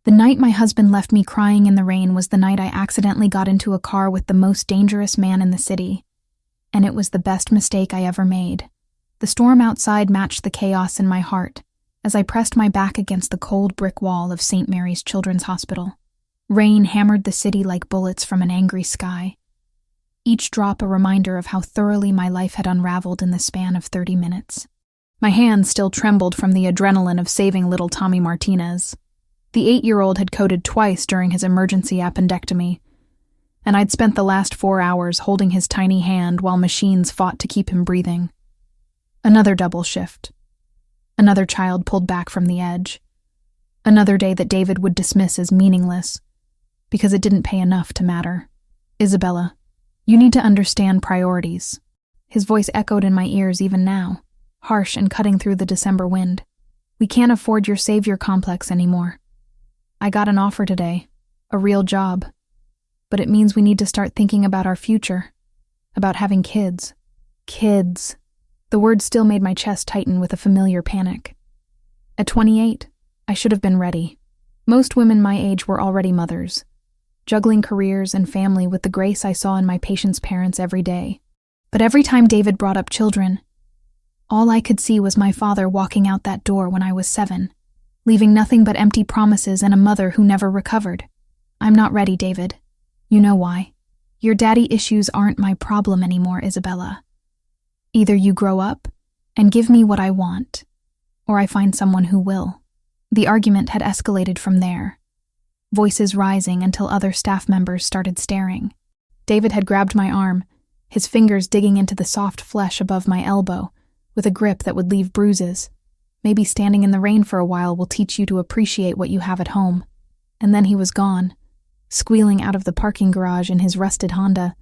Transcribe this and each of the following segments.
The night my husband left me crying in the rain was the night I accidentally got into a car with the most dangerous man in the city. And it was the best mistake I ever made. The storm outside matched the chaos in my heart as I pressed my back against the cold brick wall of St. Mary's Children's Hospital. Rain hammered the city like bullets from an angry sky, each drop a reminder of how thoroughly my life had unraveled in the span of 30 minutes. My hands still trembled from the adrenaline of saving little Tommy Martinez. The 8-year-old had coded twice during his emergency appendectomy, and I'd spent the last 4 hours holding his tiny hand while machines fought to keep him breathing. Another double shift. Another child pulled back from the edge. Another day that David would dismiss as meaningless, because it didn't pay enough to matter. Isabella, you need to understand priorities. His voice echoed in my ears even now, harsh and cutting through the December wind. We can't afford your savior complex anymore. I got an offer today, a real job, but it means we need to start thinking about our future, about having kids. Kids. The word still made my chest tighten with a familiar panic. At 28, I should have been ready. Most women my age were already mothers, juggling careers and family with the grace I saw in my patients' parents every day. But every time David brought up children, all I could see was my father walking out that door when I was 7, leaving nothing but empty promises and a mother who never recovered. I'm not ready, David. You know why. Your daddy issues aren't my problem anymore, Isabella. Either you grow up and give me what I want, or I find someone who will. The argument had escalated from there, voices rising until other staff members started staring. David had grabbed my arm, his fingers digging into the soft flesh above my elbow, with a grip that would leave bruises. Maybe standing in the rain for a while will teach you to appreciate what you have at home. And then he was gone, squealing out of the parking garage in his rusted Honda,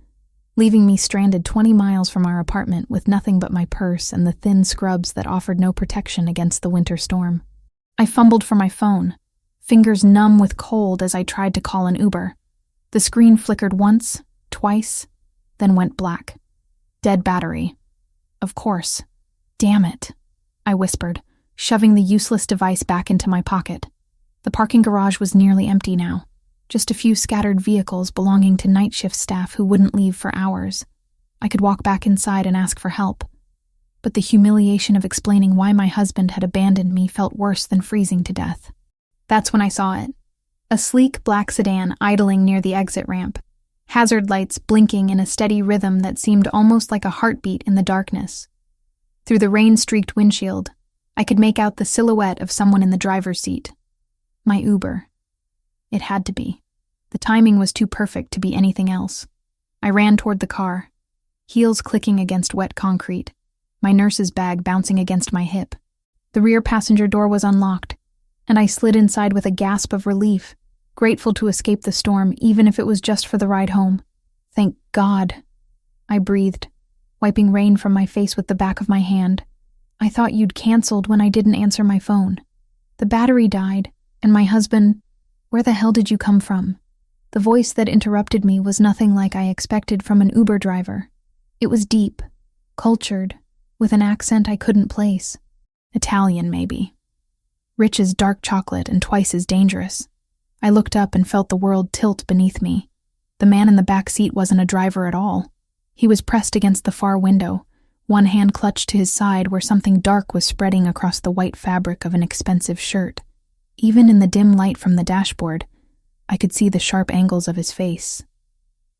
leaving me stranded 20 miles from our apartment with nothing but my purse and the thin scrubs that offered no protection against the winter storm. I fumbled for my phone, fingers numb with cold as I tried to call an Uber. The screen flickered once, twice, then went black. Dead battery. Of course. Damn it, I whispered, shoving the useless device back into my pocket. The parking garage was nearly empty now. Just a few scattered vehicles belonging to night shift staff who wouldn't leave for hours. I could walk back inside and ask for help, but the humiliation of explaining why my husband had abandoned me felt worse than freezing to death. That's when I saw it. A sleek black sedan idling near the exit ramp, hazard lights blinking in a steady rhythm that seemed almost like a heartbeat in the darkness. Through the rain-streaked windshield, I could make out the silhouette of someone in the driver's seat. My Uber. It had to be. The timing was too perfect to be anything else. I ran toward the car, heels clicking against wet concrete, my nurse's bag bouncing against my hip. The rear passenger door was unlocked, and I slid inside with a gasp of relief, grateful to escape the storm even if it was just for the ride home. Thank God, I breathed, wiping rain from my face with the back of my hand. I thought you'd canceled when I didn't answer my phone. The battery died, and my husband... Where the hell did you come from? The voice that interrupted me was nothing like I expected from an Uber driver. It was deep, cultured, with an accent I couldn't place. Italian, maybe. Rich as dark chocolate and twice as dangerous. I looked up and felt the world tilt beneath me. The man in the back seat wasn't a driver at all. He was pressed against the far window, one hand clutched to his side where something dark was spreading across the white fabric of an expensive shirt. Even in the dim light from the dashboard, I could see the sharp angles of his face,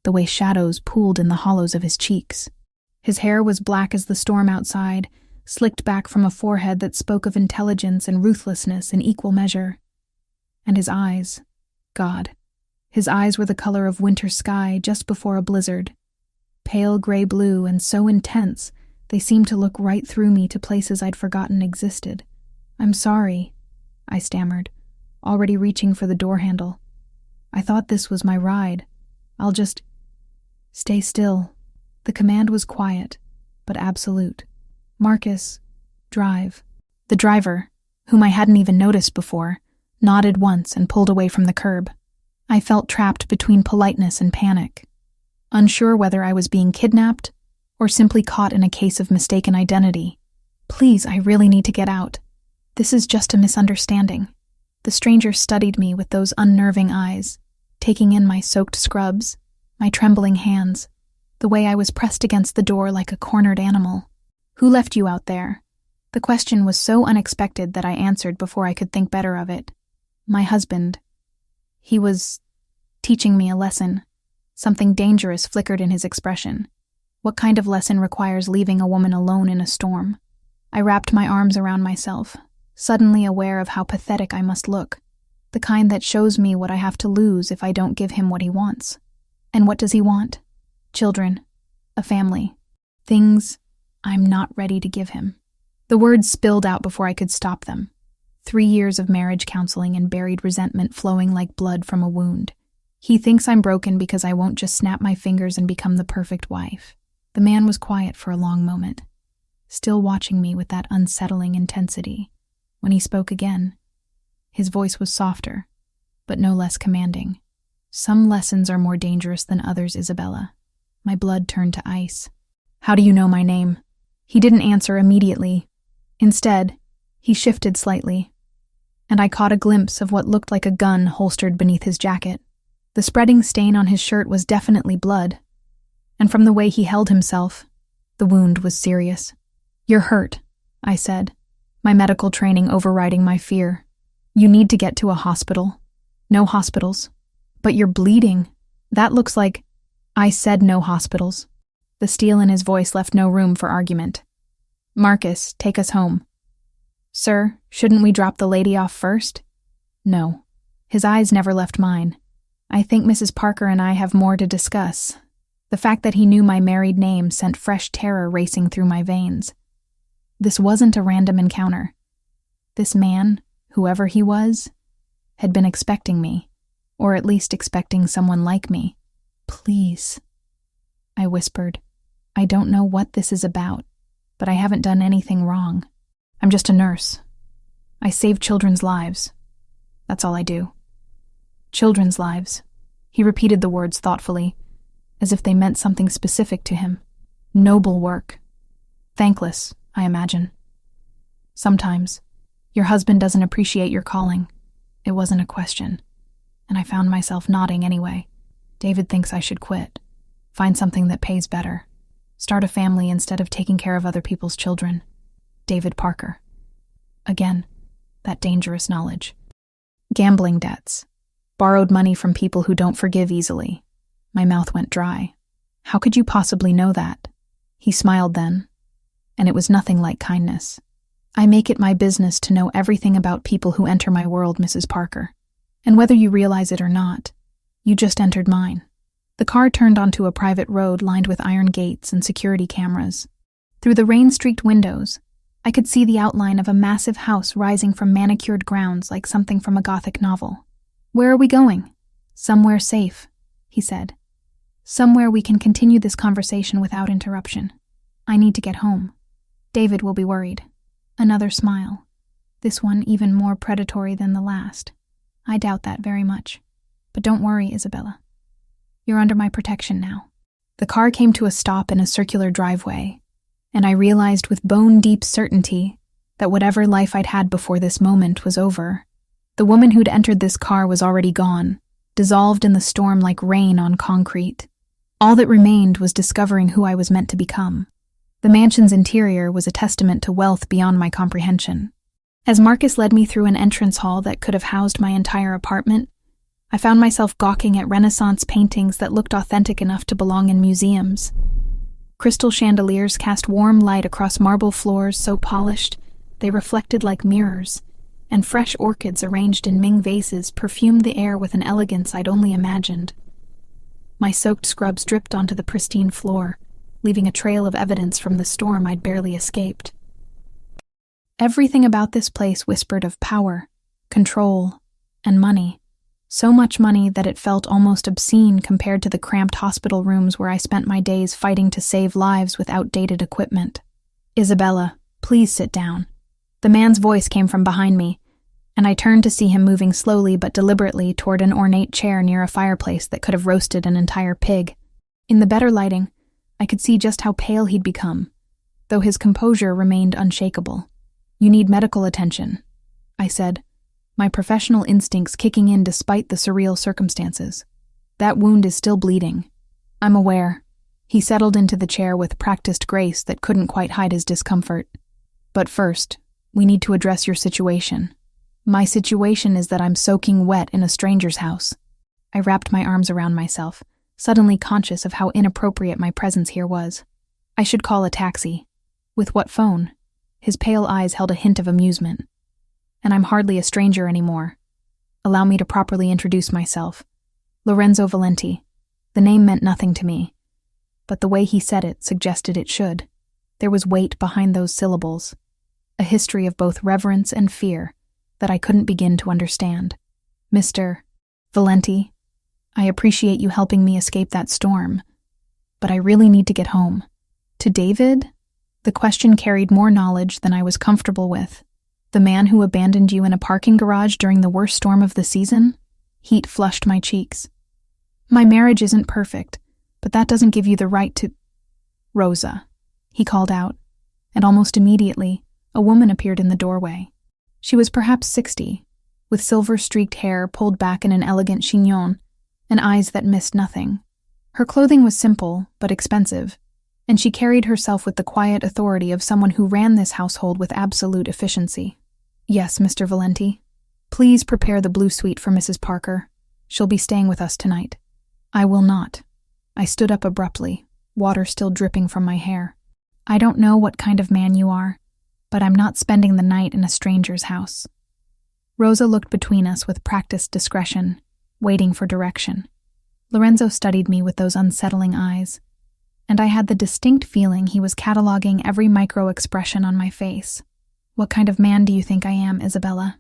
the way shadows pooled in the hollows of his cheeks. His hair was black as the storm outside, slicked back from a forehead that spoke of intelligence and ruthlessness in equal measure. And his eyes, God, his eyes were the color of winter sky just before a blizzard. Pale gray blue and so intense, they seemed to look right through me to places I'd forgotten existed. I'm sorry, I stammered, already reaching for the door handle. I thought this was my ride. I'll just... Stay still. The command was quiet, but absolute. Marcus, drive. The driver, whom I hadn't even noticed before, nodded once and pulled away from the curb. I felt trapped between politeness and panic, unsure whether I was being kidnapped or simply caught in a case of mistaken identity. Please, I really need to get out. This is just a misunderstanding. The The stranger studied me with those unnerving eyes, taking in my soaked scrubs, my trembling hands, the way I was pressed against the door like a cornered animal. "Who left you out there?" The question was so unexpected that I answered before I could think better of it. "My husband. He was teaching me a lesson." Something dangerous flickered in his expression. What kind of lesson requires leaving a woman alone in a storm? I wrapped my arms around myself, suddenly aware of how pathetic I must look, the kind that shows me what I have to lose if I don't give him what he wants. And what does he want? Children, a family, things I'm not ready to give him. The words spilled out before I could stop them. 3 years of marriage counseling and buried resentment flowing like blood from a wound. He thinks I'm broken because I won't just snap my fingers and become the perfect wife. The man was quiet for a long moment, still watching me with that unsettling intensity. When he spoke again, his voice was softer, but no less commanding. "Some lessons are more dangerous than others, Isabella." My blood turned to ice. "How do you know my name?" He didn't answer immediately. Instead, he shifted slightly, and I caught a glimpse of what looked like a gun holstered beneath his jacket. The spreading stain on his shirt was definitely blood, and from the way he held himself, the wound was serious. "You're hurt," I said, my medical training overriding my fear. "You need to get to a hospital." "No hospitals." "But you're bleeding. That looks like—" "I said no hospitals." The steel in his voice left no room for argument. "Marcus, take us home." "Sir, shouldn't we drop the lady off first?" "No." His eyes never left mine. "I think Mrs. Parker and I have more to discuss." The fact that he knew my married name sent fresh terror racing through my veins. This wasn't a random encounter. This man, whoever he was, had been expecting me, or at least expecting someone like me. "Please," I whispered. "I don't know what this is about, but I haven't done anything wrong. I'm just a nurse. I save children's lives. That's all I do." "Children's lives." He repeated the words thoughtfully, as if they meant something specific to him. "Noble work. Thankless, I imagine." "Sometimes. Your husband doesn't appreciate your calling." It wasn't a question, and I found myself nodding anyway. "David thinks I should quit. Find something that pays better. Start a family instead of taking care of other people's children. David Parker." Again, that dangerous knowledge. Gambling debts. Borrowed money from people who don't forgive easily. My mouth went dry. "How could you possibly know that?" He smiled then, and it was nothing like kindness. "I make it my business to know everything about people who enter my world, Mrs. Parker. And whether you realize it or not, you just entered mine." The car turned onto a private road lined with iron gates and security cameras. Through the rain-streaked windows, I could see the outline of a massive house rising from manicured grounds like something from a Gothic novel. "Where are we going?" "Somewhere safe," he said. "Somewhere we can continue this conversation without interruption. I need to get home. David will be worried." Another smile, this one even more predatory than the last. "I doubt that very much. But don't worry, Isabella. You're under my protection now." The car came to a stop in a circular driveway, and I realized with bone-deep certainty that whatever life I'd had before this moment was over. The woman who'd entered this car was already gone, dissolved in the storm like rain on concrete. All that remained was discovering who I was meant to become. The mansion's interior was a testament to wealth beyond my comprehension. As Marcus led me through an entrance hall that could have housed my entire apartment, I found myself gawking at Renaissance paintings that looked authentic enough to belong in museums. Crystal chandeliers cast warm light across marble floors so polished they reflected like mirrors, and fresh orchids arranged in Ming vases perfumed the air with an elegance I'd only imagined. My soaked scrubs dripped onto the pristine floor, leaving a trail of evidence from the storm I'd barely escaped. Everything about this place whispered of power, control, and money. So much money that it felt almost obscene compared to the cramped hospital rooms where I spent my days fighting to save lives with outdated equipment. "Isabella, please sit down." The man's voice came from behind me, and I turned to see him moving slowly but deliberately toward an ornate chair near a fireplace that could have roasted an entire pig. In the better lighting, I could see just how pale he'd become, though his composure remained unshakable. "You need medical attention," I said, my professional instincts kicking in despite the surreal circumstances. That wound is still bleeding. I'm aware. He settled into the chair with practiced grace that couldn't quite hide his discomfort. But first, we need to address your situation. My situation is that I'm soaking wet in a stranger's house. I wrapped my arms around myself, suddenly conscious of how inappropriate my presence here was. I should call a taxi. With what phone? His pale eyes held a hint of amusement. And I'm hardly a stranger anymore. Allow me to properly introduce myself. Lorenzo Valenti. The name meant nothing to me, but the way he said it suggested it should. There was weight behind those syllables, a history of both reverence and fear that I couldn't begin to understand. Mr. Valenti, I appreciate you helping me escape that storm, but I really need to get home. To David? The question carried more knowledge than I was comfortable with. The man who abandoned you in a parking garage during the worst storm of the season? Heat flushed my cheeks. My marriage isn't perfect, but that doesn't give you the right to— Rosa, he called out, and almost immediately, a woman appeared in the doorway. She was perhaps 60, with silver-streaked hair pulled back in an elegant chignon, and eyes that missed nothing. Her clothing was simple, but expensive, and she carried herself with the quiet authority of someone who ran this household with absolute efficiency. Yes, Mr. Valenti. Please prepare the blue suite for Mrs. Parker. She'll be staying with us tonight. I will not. I stood up abruptly, water still dripping from my hair. I don't know what kind of man you are, but I'm not spending the night in a stranger's house. Rosa looked between us with practiced discretion, waiting for direction. Lorenzo studied me with those unsettling eyes, and I had the distinct feeling he was cataloging every micro-expression on my face. What kind of man do you think I am, Isabella?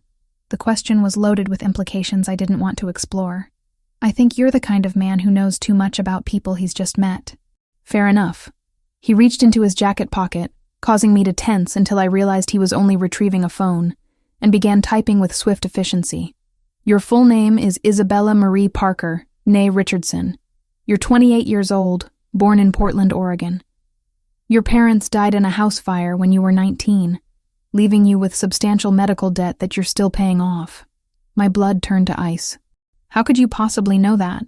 The question was loaded with implications I didn't want to explore. I think you're the kind of man who knows too much about people he's just met. Fair enough. He reached into his jacket pocket, causing me to tense until I realized he was only retrieving a phone, and began typing with swift efficiency. Your full name is Isabella Marie Parker, née Richardson. You're 28 years old, born in Portland, Oregon. Your parents died in a house fire when you were 19, leaving you with substantial medical debt that you're still paying off. My blood turned to ice. How could you possibly know that?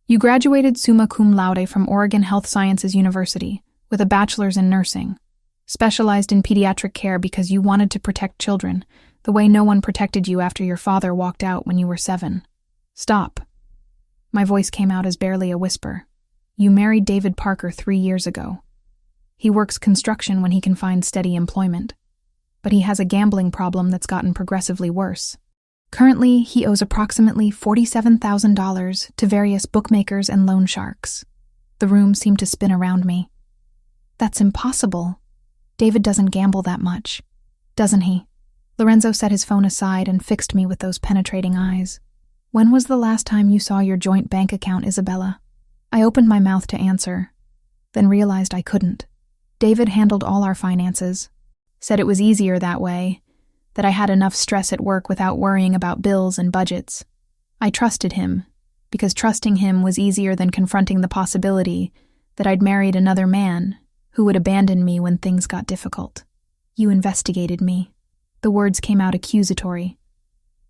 You graduated summa cum laude from Oregon Health Sciences University with a bachelor's in nursing, specialized in pediatric care because you wanted to protect children, the way no one protected you after your father walked out when you were 7. Stop. My voice came out as barely a whisper. You married David Parker 3 years ago. He works construction when he can find steady employment, but he has a gambling problem that's gotten progressively worse. Currently, he owes approximately $47,000 to various bookmakers and loan sharks. The room seemed to spin around me. That's impossible. David doesn't gamble that much, doesn't he? Lorenzo set his phone aside and fixed me with those penetrating eyes. When was the last time you saw your joint bank account, Isabella? I opened my mouth to answer, then realized I couldn't. David handled all our finances, said it was easier that way, that I had enough stress at work without worrying about bills and budgets. I trusted him, because trusting him was easier than confronting the possibility that I'd married another man who would abandon me when things got difficult. You investigated me. The words came out accusatory,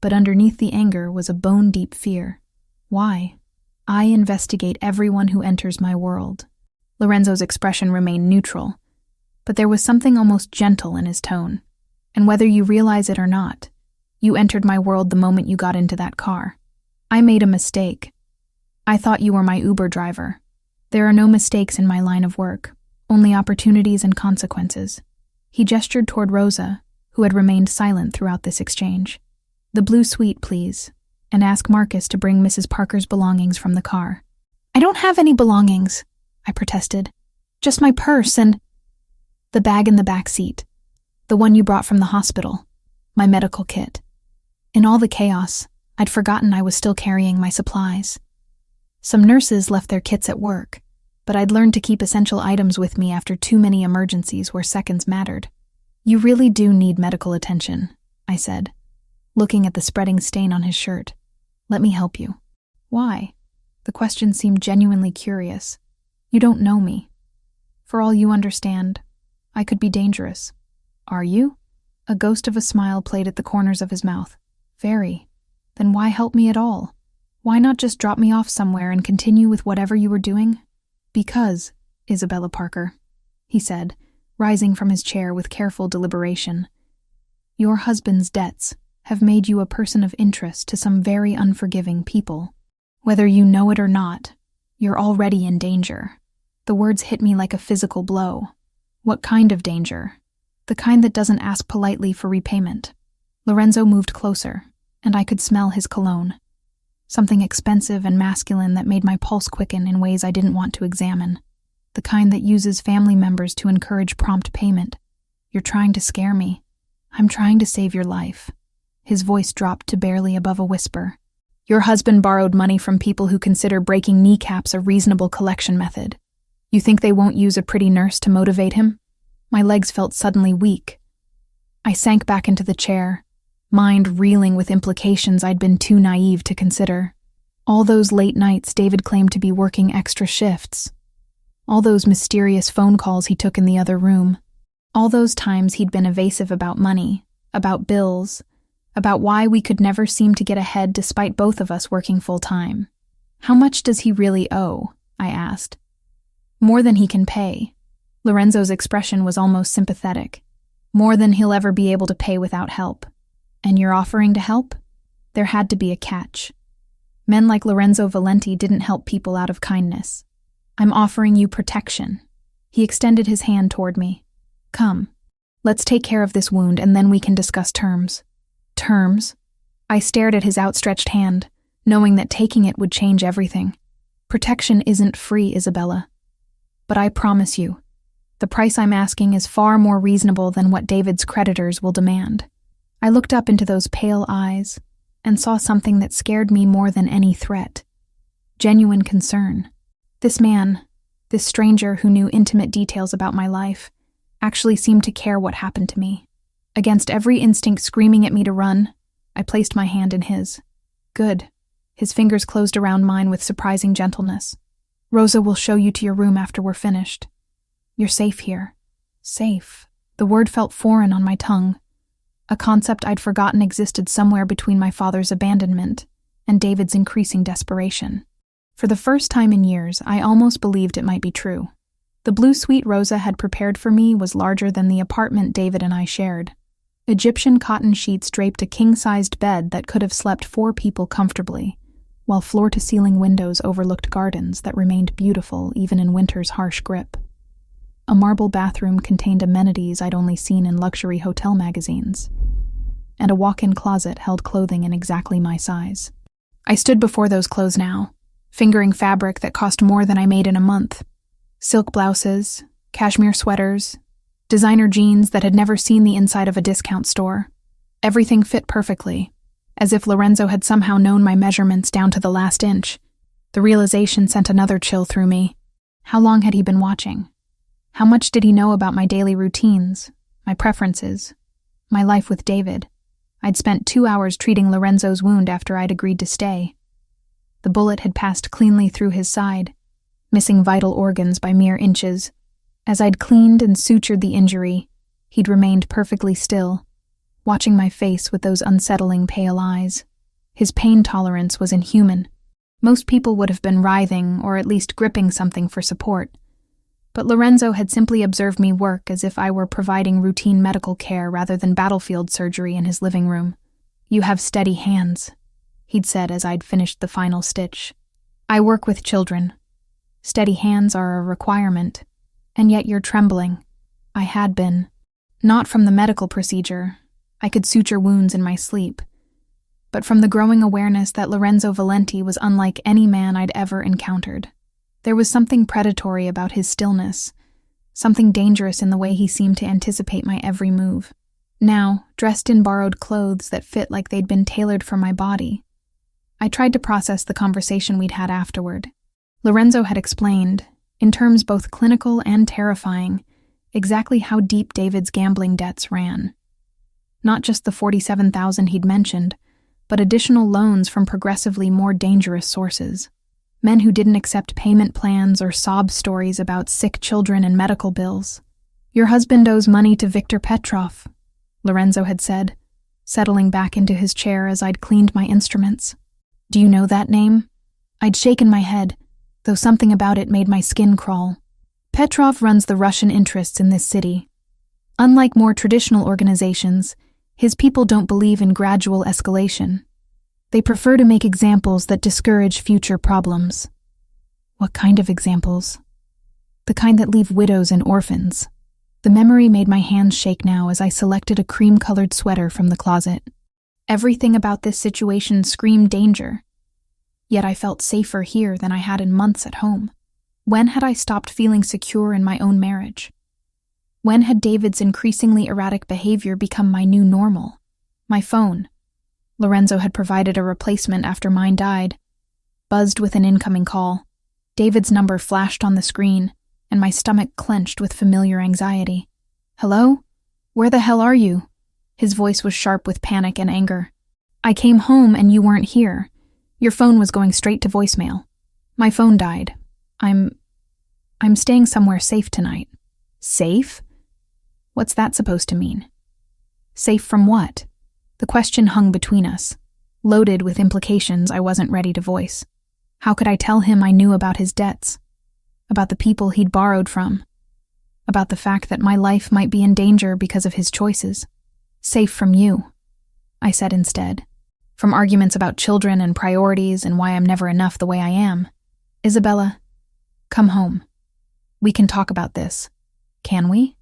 but underneath the anger was a bone-deep fear. Why? I investigate everyone who enters my world. Lorenzo's expression remained neutral, but there was something almost gentle in his tone. And whether you realize it or not, you entered my world the moment you got into that car. I made a mistake. I thought you were my Uber driver. There are no mistakes in my line of work, only opportunities and consequences. He gestured toward Rosa, who had remained silent throughout this exchange. The blue suite, please, and ask Marcus to bring Mrs. Parker's belongings from the car. I don't have any belongings, I protested. Just my purse and— The bag in the back seat. The one you brought from the hospital. My medical kit. In all the chaos, I'd forgotten I was still carrying my supplies. Some nurses left their kits at work, but I'd learned to keep essential items with me after too many emergencies where seconds mattered. You really do need medical attention, I said, looking at the spreading stain on his shirt. Let me help you. Why? The question seemed genuinely curious. You don't know me. For all you understand, I could be dangerous. Are you? A ghost of a smile played at the corners of his mouth. Very. Then why help me at all? Why not just drop me off somewhere and continue with whatever you were doing? Because, Isabella Parker, he said, rising from his chair with careful deliberation, your husband's debts have made you a person of interest to some very unforgiving people. Whether you know it or not, you're already in danger. The words hit me like a physical blow. What kind of danger? The kind that doesn't ask politely for repayment. Lorenzo moved closer, and I could smell his cologne. Something expensive and masculine that made my pulse quicken in ways I didn't want to examine. The kind that uses family members to encourage prompt payment. You're trying to scare me. I'm trying to save your life. His voice dropped to barely above a whisper. Your husband borrowed money from people who consider breaking kneecaps a reasonable collection method. You think they won't use a pretty nurse to motivate him? My legs felt suddenly weak. I sank back into the chair, mind reeling with implications I'd been too naive to consider. All those late nights David claimed to be working extra shifts. All those mysterious phone calls he took in the other room. All those times he'd been evasive about money, about bills, about why we could never seem to get ahead despite both of us working full-time. How much does he really owe? I asked. More than he can pay. Lorenzo's expression was almost sympathetic. More than he'll ever be able to pay without help. And you're offering to help? There had to be a catch. Men like Lorenzo Valenti didn't help people out of kindness. I'm offering you protection. He extended his hand toward me. Come, let's take care of this wound and then we can discuss terms. Terms? I stared at his outstretched hand, knowing that taking it would change everything. Protection isn't free, Isabella. But I promise you, the price I'm asking is far more reasonable than what David's creditors will demand. I looked up into those pale eyes and saw something that scared me more than any threat. Genuine concern. This man, this stranger who knew intimate details about my life, actually seemed to care what happened to me. Against every instinct screaming at me to run, I placed my hand in his. Good. His fingers closed around mine with surprising gentleness. Rosa will show you to your room after we're finished. You're safe here. Safe. The word felt foreign on my tongue. A concept I'd forgotten existed somewhere between my father's abandonment and David's increasing desperation. For the first time in years, I almost believed it might be true. The blue suite Rosa had prepared for me was larger than the apartment David and I shared. Egyptian cotton sheets draped a king-sized bed that could have slept 4 people comfortably, while floor-to-ceiling windows overlooked gardens that remained beautiful even in winter's harsh grip. A marble bathroom contained amenities I'd only seen in luxury hotel magazines, and a walk-in closet held clothing in exactly my size. I stood before those clothes now, fingering fabric that cost more than I made in a month. Silk blouses, cashmere sweaters, designer jeans that had never seen the inside of a discount store. Everything fit perfectly, as if Lorenzo had somehow known my measurements down to the last inch. The realization sent another chill through me. How long had he been watching? How much did he know about my daily routines, my preferences, my life with David? I'd spent 2 hours treating Lorenzo's wound after I'd agreed to stay. The bullet had passed cleanly through his side, missing vital organs by mere inches. As I'd cleaned and sutured the injury, he'd remained perfectly still, watching my face with those unsettling pale eyes. His pain tolerance was inhuman. Most people would have been writhing or at least gripping something for support. But Lorenzo had simply observed me work as if I were providing routine medical care rather than battlefield surgery in his living room. You have steady hands, he'd said as I'd finished the final stitch. I work with children. Steady hands are a requirement. And yet you're trembling. I had been. Not from the medical procedure. I could suture wounds in my sleep. But from the growing awareness that Lorenzo Valenti was unlike any man I'd ever encountered. There was something predatory about his stillness, something dangerous in the way he seemed to anticipate my every move. Now, dressed in borrowed clothes that fit like they'd been tailored for my body, I tried to process the conversation we'd had afterward. Lorenzo had explained, in terms both clinical and terrifying, exactly how deep David's gambling debts ran. Not just the $47,000 he'd mentioned, but additional loans from progressively more dangerous sources. Men who didn't accept payment plans or sob stories about sick children and medical bills. Your husband owes money to Victor Petrov, Lorenzo had said. settling back into his chair as I'd cleaned my instruments. Do you know that name? I'd shaken my head, though something about it made my skin crawl. Petrov runs the Russian interests in this city. Unlike more traditional organizations, his people don't believe in gradual escalation. They prefer to make examples that discourage future problems. What kind of examples? The kind that leave widows and orphans. The memory made my hands shake now as I selected a cream-colored sweater from the closet. Everything about this situation screamed danger. Yet I felt safer here than I had in months at home. When had I stopped feeling secure in my own marriage? When had David's increasingly erratic behavior become my new normal? My phone. Lorenzo had provided a replacement after mine died. Buzzed with an incoming call. David's number flashed on the screen, and my stomach clenched with familiar anxiety. Hello? Where the hell are you? His voice was sharp with panic and anger. I came home and you weren't here. Your phone was going straight to voicemail. My phone died. I'm staying somewhere safe tonight. Safe? What's that supposed to mean? Safe from what? The question hung between us, loaded with implications I wasn't ready to voice. How could I tell him I knew about his debts? About the people he'd borrowed from? About the fact that my life might be in danger because of his choices? Safe from you, I said instead. From arguments about children and priorities and why I'm never enough the way I am. Isabella, come home. We can talk about this. Can we?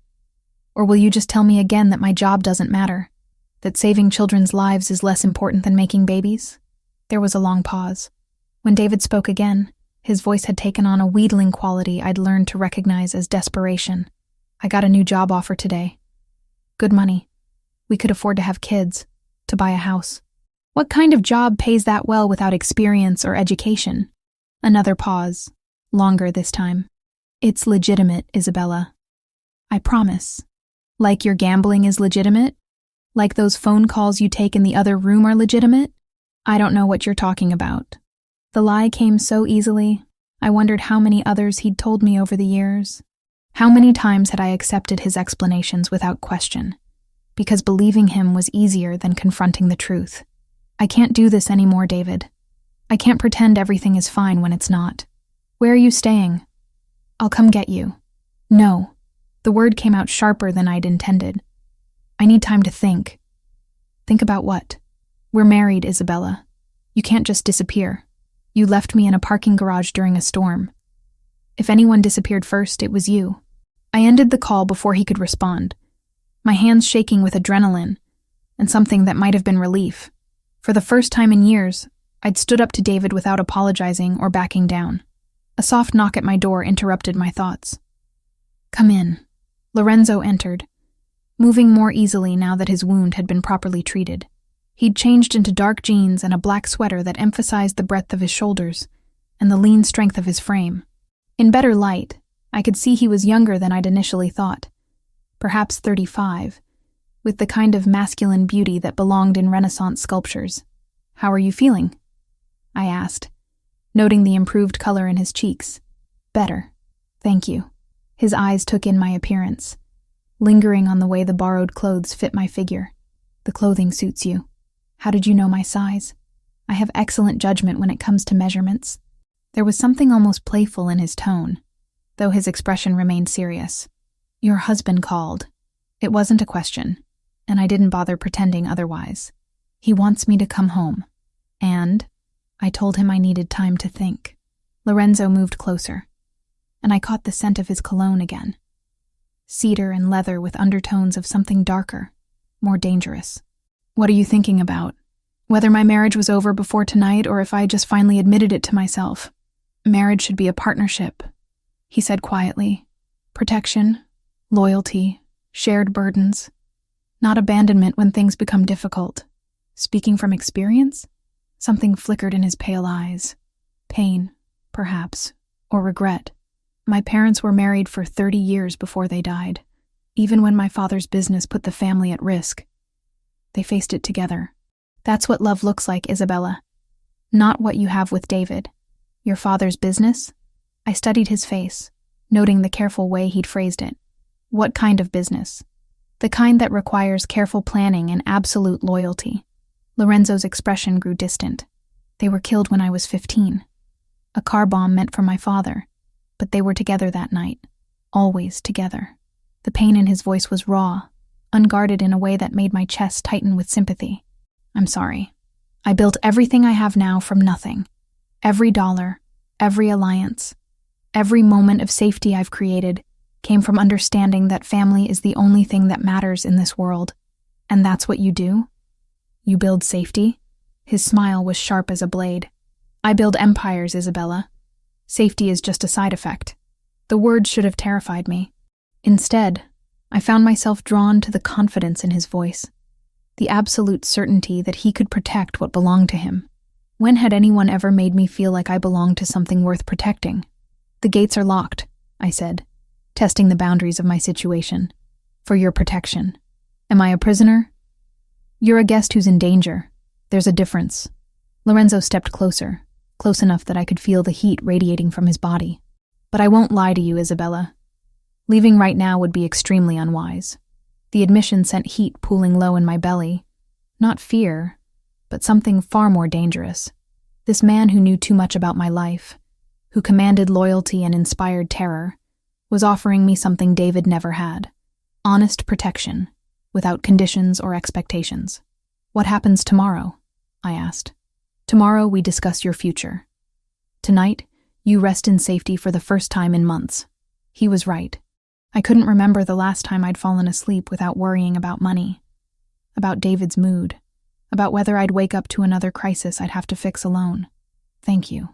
Or will you just tell me again that my job doesn't matter? That saving children's lives is less important than making babies? There was a long pause. When David spoke again, his voice had taken on a wheedling quality I'd learned to recognize as desperation. I got a new job offer today. Good money. We could afford to have kids, to buy a house. What kind of job pays that well without experience or education? Another pause, longer this time. It's legitimate, Isabella. I promise. Like your gambling is legitimate? Like those phone calls you take in the other room are legitimate? I don't know what you're talking about. The lie came so easily, I wondered how many others he'd told me over the years. How many times had I accepted his explanations without question? Because believing him was easier than confronting the truth. I can't do this anymore, David. I can't pretend everything is fine when it's not. Where are you staying? I'll come get you. No. The word came out sharper than I'd intended. I need time to think. Think about what? We're married, Isabella. You can't just disappear. You left me in a parking garage during a storm. If anyone disappeared first, it was you. I ended the call before he could respond, my hands shaking with adrenaline and something that might have been relief. For the first time in years, I'd stood up to David without apologizing or backing down. A soft knock at my door interrupted my thoughts. Come in. Lorenzo entered, moving more easily now that his wound had been properly treated. He'd changed into dark jeans and a black sweater that emphasized the breadth of his shoulders and the lean strength of his frame. In better light, I could see he was younger than I'd initially thought, perhaps 35, with the kind of masculine beauty that belonged in Renaissance sculptures. How are you feeling? I asked, noting the improved color in his cheeks. Better, thank you. His eyes took in my appearance, lingering on the way the borrowed clothes fit my figure. The clothing suits you. How did you know my size? I have excellent judgment when it comes to measurements. There was something almost playful in his tone, though his expression remained serious. Your husband called. It wasn't a question, and I didn't bother pretending otherwise. He wants me to come home. And I told him I needed time to think. Lorenzo moved closer, and I caught the scent of his cologne again. Cedar and leather with undertones of something darker, more dangerous. What are you thinking about? Whether my marriage was over before tonight or if I just finally admitted it to myself. Marriage should be a partnership, he said quietly. Protection, loyalty, shared burdens. Not abandonment when things become difficult. Speaking from experience, something flickered in his pale eyes. Pain, perhaps, or regret. My parents were married for 30 years before they died. Even when my father's business put the family at risk, they faced it together. That's what love looks like, Isabella. Not what you have with David. Your father's business? I studied his face, noting the careful way he'd phrased it. What kind of business? The kind that requires careful planning and absolute loyalty. Lorenzo's expression grew distant. They were killed when I was 15. A car bomb meant for my father, but they were together that night, always together. The pain in his voice was raw, unguarded in a way that made my chest tighten with sympathy. I'm sorry. I built everything I have now from nothing. Every dollar, every alliance, every moment of safety I've created came from understanding that family is the only thing that matters in this world. And that's what you do? You build safety? His smile was sharp as a blade. I build empires, Isabella. Safety is just a side effect. The words should have terrified me. Instead, I found myself drawn to the confidence in his voice, the absolute certainty that he could protect what belonged to him. When had anyone ever made me feel like I belonged to something worth protecting? The gates are locked, I said, testing the boundaries of my situation. For your protection. Am I a prisoner? You're a guest who's in danger. There's a difference. Lorenzo stepped closer, close enough that I could feel the heat radiating from his body. But I won't lie to you, Isabella. Leaving right now would be extremely unwise. The admission sent heat pooling low in my belly. Not fear, but something far more dangerous. This man who knew too much about my life, who commanded loyalty and inspired terror, was offering me something David never had. Honest protection, without conditions or expectations. What happens tomorrow? I asked. Tomorrow we discuss your future. Tonight, you rest in safety for the first time in months. He was right. I couldn't remember the last time I'd fallen asleep without worrying about money, about David's mood, about whether I'd wake up to another crisis I'd have to fix alone. Thank you,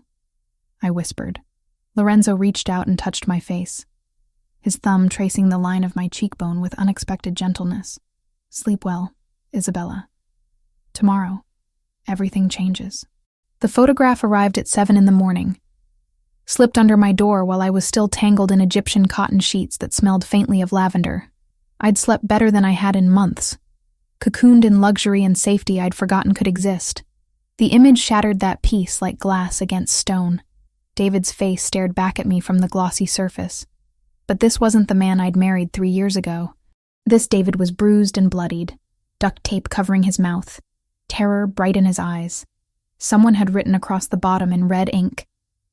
I whispered. Lorenzo reached out and touched my face, his thumb tracing the line of my cheekbone with unexpected gentleness. Sleep well, Isabella. Tomorrow, everything changes. The photograph arrived at 7 a.m, slipped under my door while I was still tangled in Egyptian cotton sheets that smelled faintly of lavender. I'd slept better than I had in months, cocooned in luxury and safety I'd forgotten could exist. The image shattered that peace like glass against stone. David's face stared back at me from the glossy surface. But this wasn't the man I'd married 3 years ago. This David was bruised and bloodied, duct tape covering his mouth, terror bright in his eyes. Someone had written across the bottom in red ink,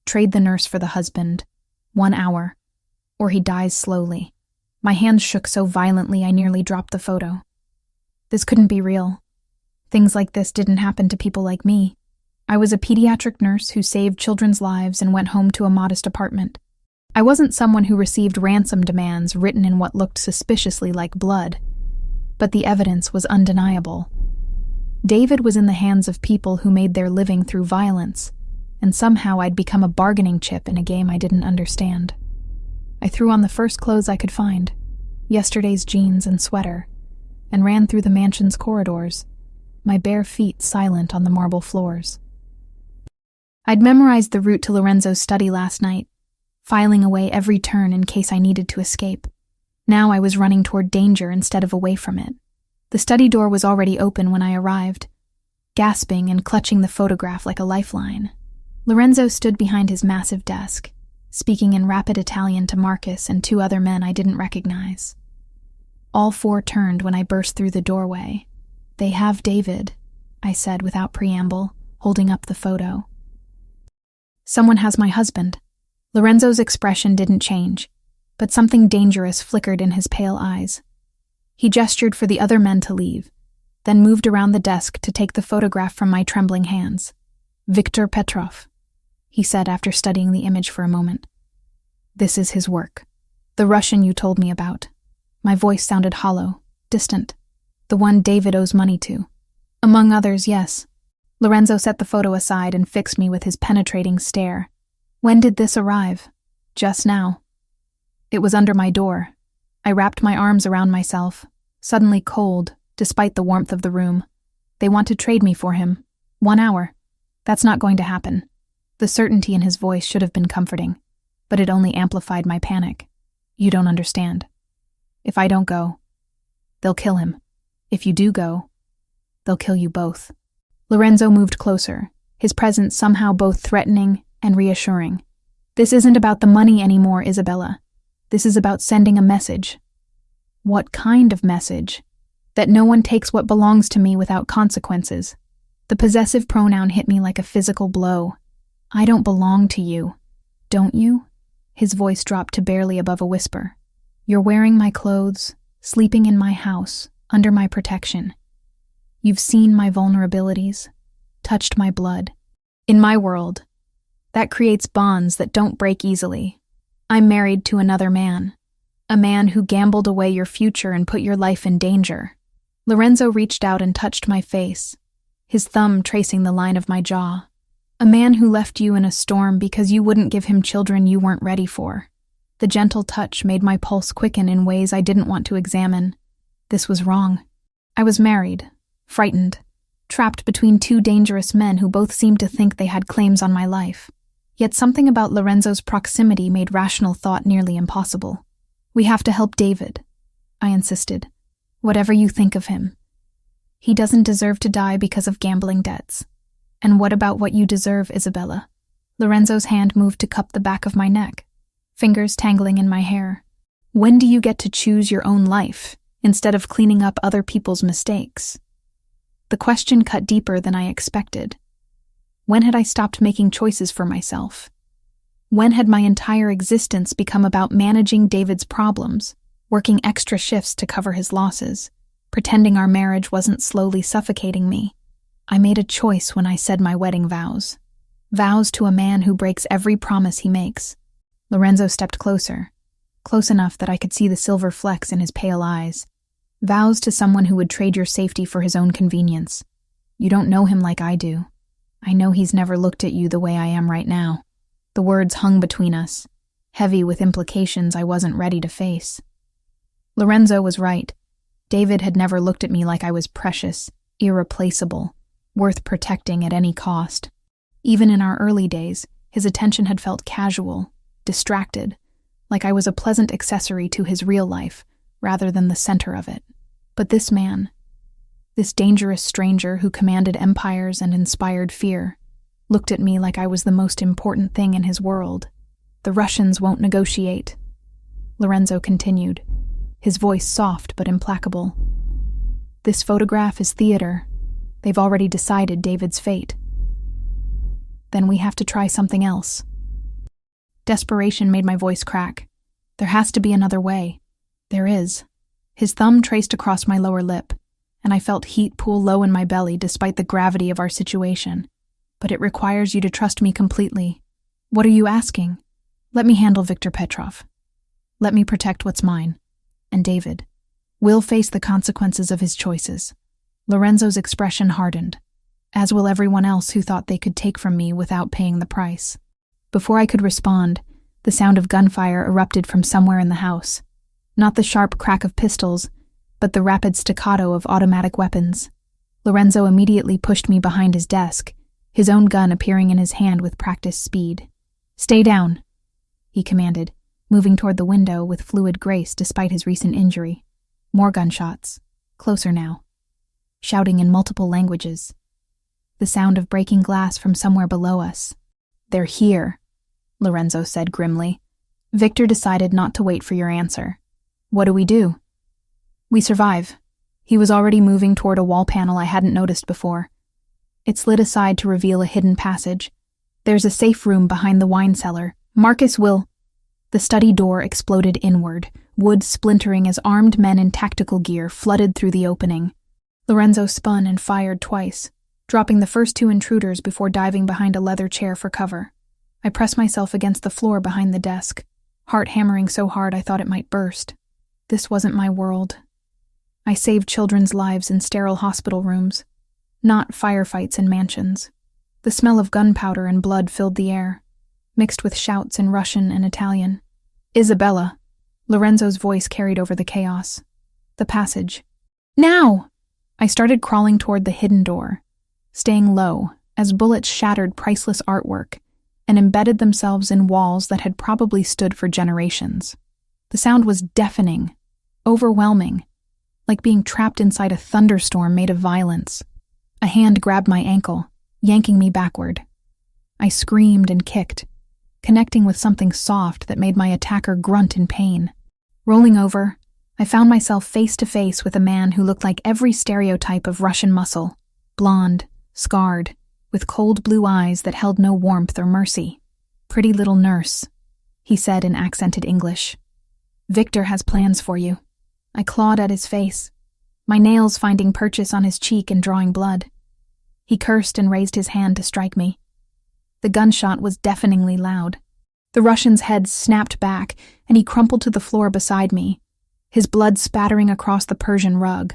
"Trade the nurse for the husband. 1 hour, or he dies slowly." My hands shook so violently I nearly dropped the photo. This couldn't be real. Things like this didn't happen to people like me. I was a pediatric nurse who saved children's lives and went home to a modest apartment. I wasn't someone who received ransom demands written in what looked suspiciously like blood. But the evidence was undeniable. David was in the hands of people who made their living through violence, and somehow I'd become a bargaining chip in a game I didn't understand. I threw on the first clothes I could find, yesterday's jeans and sweater, and ran through the mansion's corridors, my bare feet silent on the marble floors. I'd memorized the route to Lorenzo's study last night, filing away every turn in case I needed to escape. Now I was running toward danger instead of away from it. The study door was already open when I arrived, gasping and clutching the photograph like a lifeline. Lorenzo stood behind his massive desk, speaking in rapid Italian to Marcus and 2 other men I didn't recognize. All 4 turned when I burst through the doorway. "They have David," I said without preamble, holding up the photo. "Someone has my husband." Lorenzo's expression didn't change, but something dangerous flickered in his pale eyes. He gestured for the other men to leave, then moved around the desk to take the photograph from my trembling hands. "Viktor Petrov," he said after studying the image for a moment. "This is his work. The Russian you told me about." My voice sounded hollow, distant. "The one David owes money to." "Among others, yes." Lorenzo set the photo aside and fixed me with his penetrating stare. "When did this arrive?" "Just now." It was under my door. I wrapped my arms around myself, suddenly cold, despite the warmth of the room. "They want to trade me for him. 1 hour. That's not going to happen." The certainty in his voice should have been comforting, but it only amplified my panic. "You don't understand. If I don't go, they'll kill him. If you do go, they'll kill you both." Lorenzo moved closer, his presence somehow both threatening and reassuring. "This isn't about the money anymore, Isabella. This is about sending a message." What kind of message? That no one takes what belongs to me without consequences. The possessive pronoun hit me like a physical blow. I don't belong to you. Don't you? His voice dropped to barely above a whisper. You're wearing my clothes, sleeping in my house, under my protection. You've seen my vulnerabilities, touched my blood. In my world, that creates bonds that don't break easily. I'm married to another man, a man who gambled away your future and put your life in danger. Lorenzo reached out and touched my face, his thumb tracing the line of my jaw. A man who left you in a storm because you wouldn't give him children you weren't ready for. The gentle touch made my pulse quicken in ways I didn't want to examine. This was wrong. I was married, frightened, trapped between two dangerous men who both seemed to think they had claims on my life. Yet something about Lorenzo's proximity made rational thought nearly impossible. We have to help David, I insisted. Whatever you think of him. He doesn't deserve to die because of gambling debts. And what about what you deserve, Isabella? Lorenzo's hand moved to cup the back of my neck, fingers tangling in my hair. When do you get to choose your own life, instead of cleaning up other people's mistakes? The question cut deeper than I expected. When had I stopped making choices for myself? When had my entire existence become about managing David's problems, working extra shifts to cover his losses, pretending our marriage wasn't slowly suffocating me? I made a choice when I said my wedding vows. Vows to a man who breaks every promise he makes. Lorenzo stepped closer, close enough that I could see the silver flecks in his pale eyes. Vows to someone who would trade your safety for his own convenience. You don't know him like I do. I know he's never looked at you the way I am right now. The words hung between us, heavy with implications I wasn't ready to face. Lorenzo was right. David had never looked at me like I was precious, irreplaceable, worth protecting at any cost. Even in our early days, his attention had felt casual, distracted, like I was a pleasant accessory to his real life, rather than the center of it. But this man, this dangerous stranger who commanded empires and inspired fear, looked at me like I was the most important thing in his world. The Russians won't negotiate, Lorenzo continued, his voice soft but implacable. This photograph is theater. They've already decided David's fate. Then we have to try something else. Desperation made my voice crack. There has to be another way. There is. His thumb traced across my lower lip, and I felt heat pool low in my belly despite the gravity of our situation. But it requires you to trust me completely. What are you asking? Let me handle Viktor Petrov. Let me protect what's mine. And David will face the consequences of his choices. Lorenzo's expression hardened, as will everyone else who thought they could take from me without paying the price. Before I could respond, the sound of gunfire erupted from somewhere in the house. Not the sharp crack of pistols, but the rapid staccato of automatic weapons. Lorenzo immediately pushed me behind his desk, his own gun appearing in his hand with practiced speed. Stay down, he commanded, moving toward the window with fluid grace despite his recent injury. More gunshots, closer now, shouting in multiple languages. The sound of breaking glass from somewhere below us. They're here, Lorenzo said grimly. Victor decided not to wait for your answer. What do we do? We survive. He was already moving toward a wall panel I hadn't noticed before. It slid aside to reveal a hidden passage. There's a safe room behind the wine cellar. Marcus will... The study door exploded inward, wood splintering as armed men in tactical gear flooded through the opening. Lorenzo spun and fired twice, dropping the first two intruders before diving behind a leather chair for cover. I pressed myself against the floor behind the desk, heart hammering so hard I thought it might burst. This wasn't my world. I saved children's lives in sterile hospital rooms, not firefights in mansions. The smell of gunpowder and blood filled the air, mixed with shouts in Russian and Italian. Isabella! Lorenzo's voice carried over the chaos. The passage. Now! I started crawling toward the hidden door, staying low as bullets shattered priceless artwork and embedded themselves in walls that had probably stood for generations. The sound was deafening, overwhelming, like being trapped inside a thunderstorm made of violence. A hand grabbed my ankle, yanking me backward. I screamed and kicked, connecting with something soft that made my attacker grunt in pain. Rolling over, I found myself face to face with a man who looked like every stereotype of Russian muscle, blonde, scarred, with cold blue eyes that held no warmth or mercy. "Pretty little nurse," he said in accented English. "Victor has plans for you." I clawed at his face, my nails finding purchase on his cheek and drawing blood. He cursed and raised his hand to strike me. The gunshot was deafeningly loud. The Russian's head snapped back, and he crumpled to the floor beside me, his blood spattering across the Persian rug.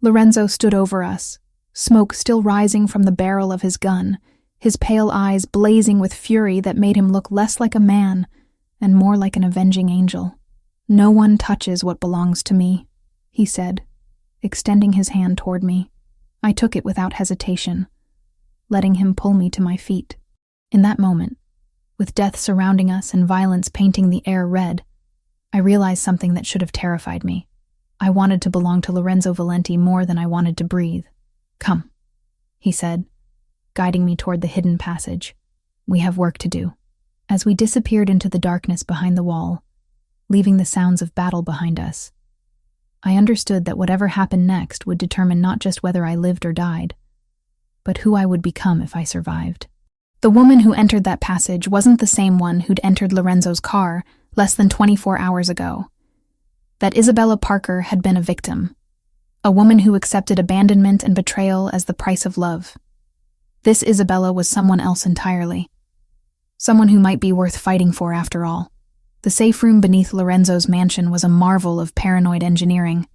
Lorenzo stood over us, smoke still rising from the barrel of his gun, his pale eyes blazing with fury that made him look less like a man and more like an avenging angel. "No one touches what belongs to me," he said, extending his hand toward me. I took it without hesitation, letting him pull me to my feet. In that moment, with death surrounding us and violence painting the air red, I realized something that should have terrified me. I wanted to belong to Lorenzo Valenti more than I wanted to breathe. "Come," he said, guiding me toward the hidden passage. "We have work to do." As we disappeared into the darkness behind the wall, leaving the sounds of battle behind us, I understood that whatever happened next would determine not just whether I lived or died, but who I would become if I survived. The woman who entered that passage wasn't the same one who'd entered Lorenzo's car less than 24 hours ago. That Isabella Parker had been a victim, a woman who accepted abandonment and betrayal as the price of love. This Isabella was someone else entirely, someone who might be worth fighting for after all. The safe room beneath Lorenzo's mansion was a marvel of paranoid engineering.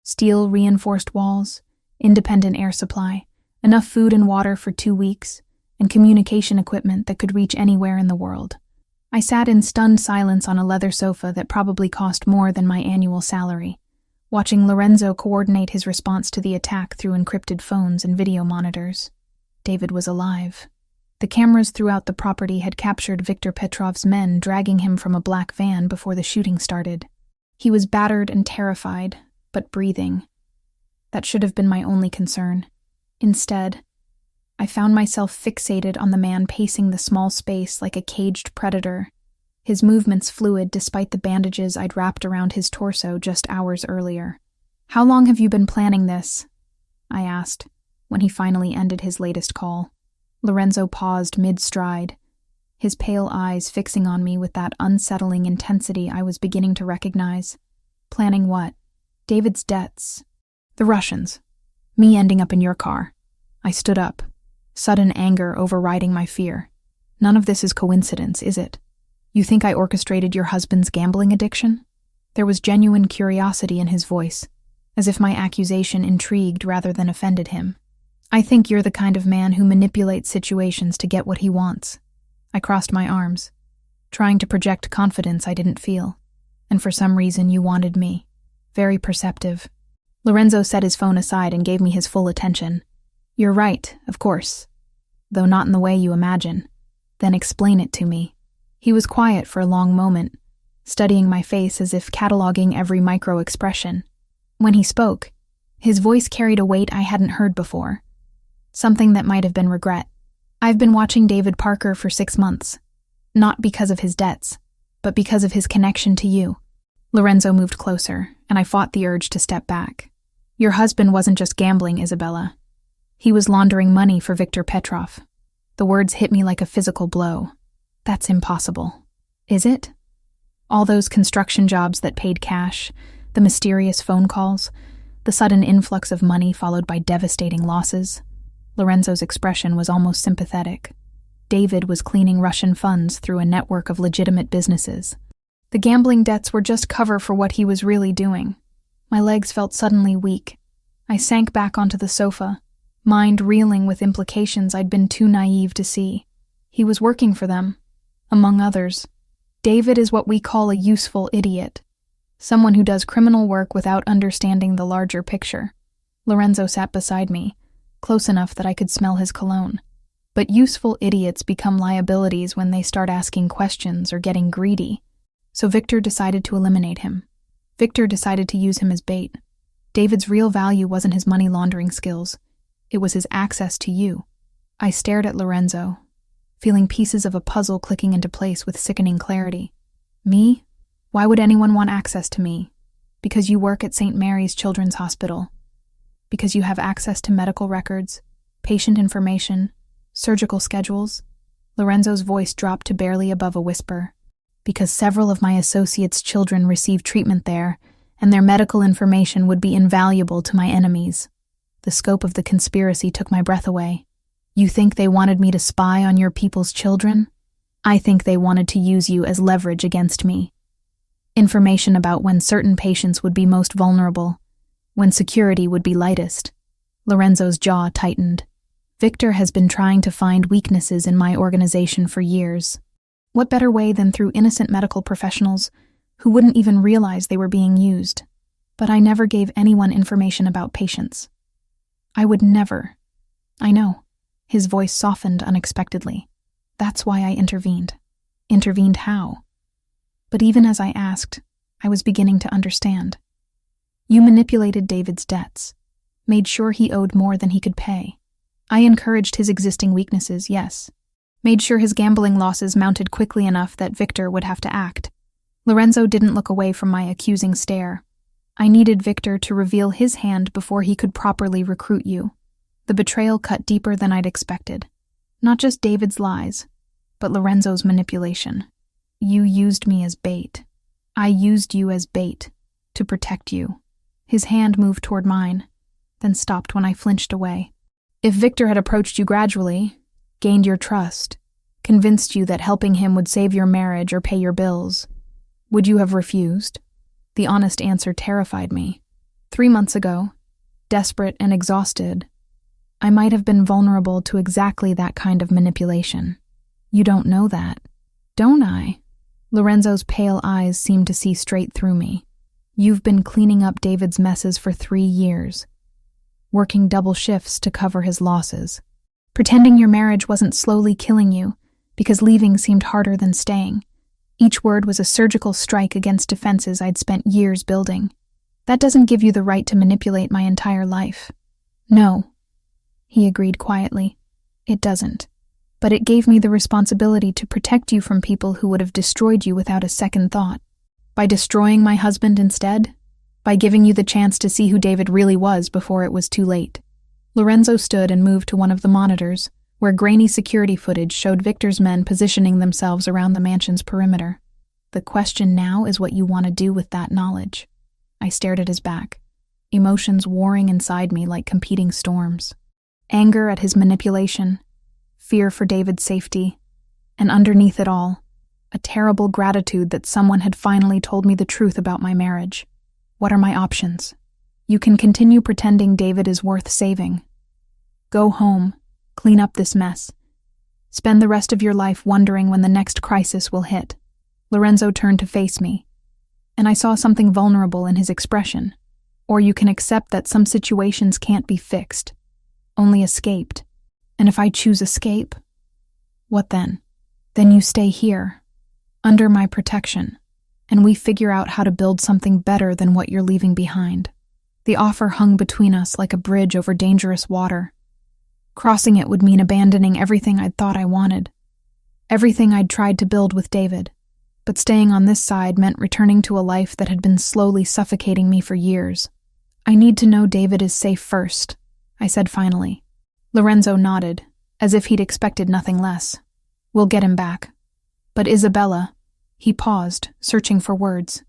Steel-reinforced walls, independent air supply, enough food and water for 2 weeks, and communication equipment that could reach anywhere in the world. I sat in stunned silence on a leather sofa that probably cost more than my annual salary, watching Lorenzo coordinate his response to the attack through encrypted phones and video monitors. David was alive. The cameras throughout the property had captured Viktor Petrov's men dragging him from a black van before the shooting started. He was battered and terrified, but breathing. That should have been my only concern. Instead, I found myself fixated on the man pacing the small space like a caged predator, his movements fluid despite the bandages I'd wrapped around his torso just hours earlier. "How long have you been planning this?" I asked, when he finally ended his latest call. Lorenzo paused mid-stride, his pale eyes fixing on me with that unsettling intensity I was beginning to recognize. "Planning what?" "David's debts. The Russians. Me ending up in your car." I stood up, sudden anger overriding my fear. "None of this is coincidence, is it? You think I orchestrated your husband's gambling addiction?" There was genuine curiosity in his voice, as if my accusation intrigued rather than offended him. "I think you're the kind of man who manipulates situations to get what he wants." I crossed my arms, trying to project confidence I didn't feel. "And for some reason you wanted me." Very perceptive. Lorenzo set his phone aside and gave me his full attention. "You're right, of course. Though not in the way you imagine. Then explain it to me." He was quiet for a long moment, studying my face as if cataloging every micro-expression. When he spoke, his voice carried a weight I hadn't heard before. Something that might have been regret. "I've been watching David Parker for 6 months. Not because of his debts, but because of his connection to you." Lorenzo moved closer, and I fought the urge to step back. "Your husband wasn't just gambling, Isabella. He was laundering money for Viktor Petrov." The words hit me like a physical blow. "That's impossible." "Is it? All those construction jobs that paid cash, the mysterious phone calls, the sudden influx of money followed by devastating losses." Lorenzo's expression was almost sympathetic. David was cleaning Russian funds through a network of legitimate businesses. The gambling debts were just cover for what he was really doing. My legs felt suddenly weak. I sank back onto the sofa, mind reeling with implications I'd been too naive to see. He was working for them, among others. David is what we call a useful idiot, someone who does criminal work without understanding the larger picture. Lorenzo sat beside me, close enough that I could smell his cologne. But useful idiots become liabilities when they start asking questions or getting greedy. So Victor decided to eliminate him. Victor decided to use him as bait. David's real value wasn't his money laundering skills. It was his access to you. I stared at Lorenzo, feeling pieces of a puzzle clicking into place with sickening clarity. Me? Why would anyone want access to me? Because you work at St. Mary's Children's Hospital. Because you have access to medical records, patient information, surgical schedules. Lorenzo's voice dropped to barely above a whisper. Because several of my associates' children receive treatment there, and their medical information would be invaluable to my enemies. The scope of the conspiracy took my breath away. You think they wanted me to spy on your people's children? I think they wanted to use you as leverage against me. Information about when certain patients would be most vulnerable, when security would be lightest. Lorenzo's jaw tightened. Victor has been trying to find weaknesses in my organization for years. What better way than through innocent medical professionals who wouldn't even realize they were being used? But I never gave anyone information about patients. I would never. I know. His voice softened unexpectedly. That's why I intervened. Intervened how? But even as I asked, I was beginning to understand. You manipulated David's debts, made sure he owed more than he could pay. I encouraged his existing weaknesses, yes. Made sure his gambling losses mounted quickly enough that Victor would have to act. Lorenzo didn't look away from my accusing stare. I needed Victor to reveal his hand before he could properly recruit you. The betrayal cut deeper than I'd expected. Not just David's lies, but Lorenzo's manipulation. You used me as bait. I used you as bait to protect you. His hand moved toward mine, then stopped when I flinched away. If Victor had approached you gradually, gained your trust, convinced you that helping him would save your marriage or pay your bills, would you have refused? The honest answer terrified me. 3 months ago, desperate and exhausted, I might have been vulnerable to exactly that kind of manipulation. You don't know that, don't I? Lorenzo's pale eyes seemed to see straight through me. You've been cleaning up David's messes for 3 years, working double shifts to cover his losses, pretending your marriage wasn't slowly killing you because leaving seemed harder than staying. Each word was a surgical strike against defenses I'd spent years building. That doesn't give you the right to manipulate my entire life. No, he agreed quietly. It doesn't. But it gave me the responsibility to protect you from people who would have destroyed you without a second thought. By destroying my husband instead? By giving you the chance to see who David really was before it was too late. Lorenzo stood and moved to one of the monitors, where grainy security footage showed Victor's men positioning themselves around the mansion's perimeter. The question now is what you want to do with that knowledge. I stared at his back, emotions warring inside me like competing storms. Anger at his manipulation, fear for David's safety, and underneath it all, a terrible gratitude that someone had finally told me the truth about my marriage. What are my options? You can continue pretending David is worth saving. Go home, clean up this mess. Spend the rest of your life wondering when the next crisis will hit. Lorenzo turned to face me, and I saw something vulnerable in his expression. Or you can accept that some situations can't be fixed, only escaped. And if I choose escape, what then? Then you stay here, under my protection, and we figure out how to build something better than what you're leaving behind. The offer hung between us like a bridge over dangerous water. Crossing it would mean abandoning everything I'd thought I wanted, everything I'd tried to build with David. But staying on this side meant returning to a life that had been slowly suffocating me for years. I need to know David is safe first, I said finally. Lorenzo nodded, as if he'd expected nothing less. We'll get him back. But Isabella, he paused, searching for words.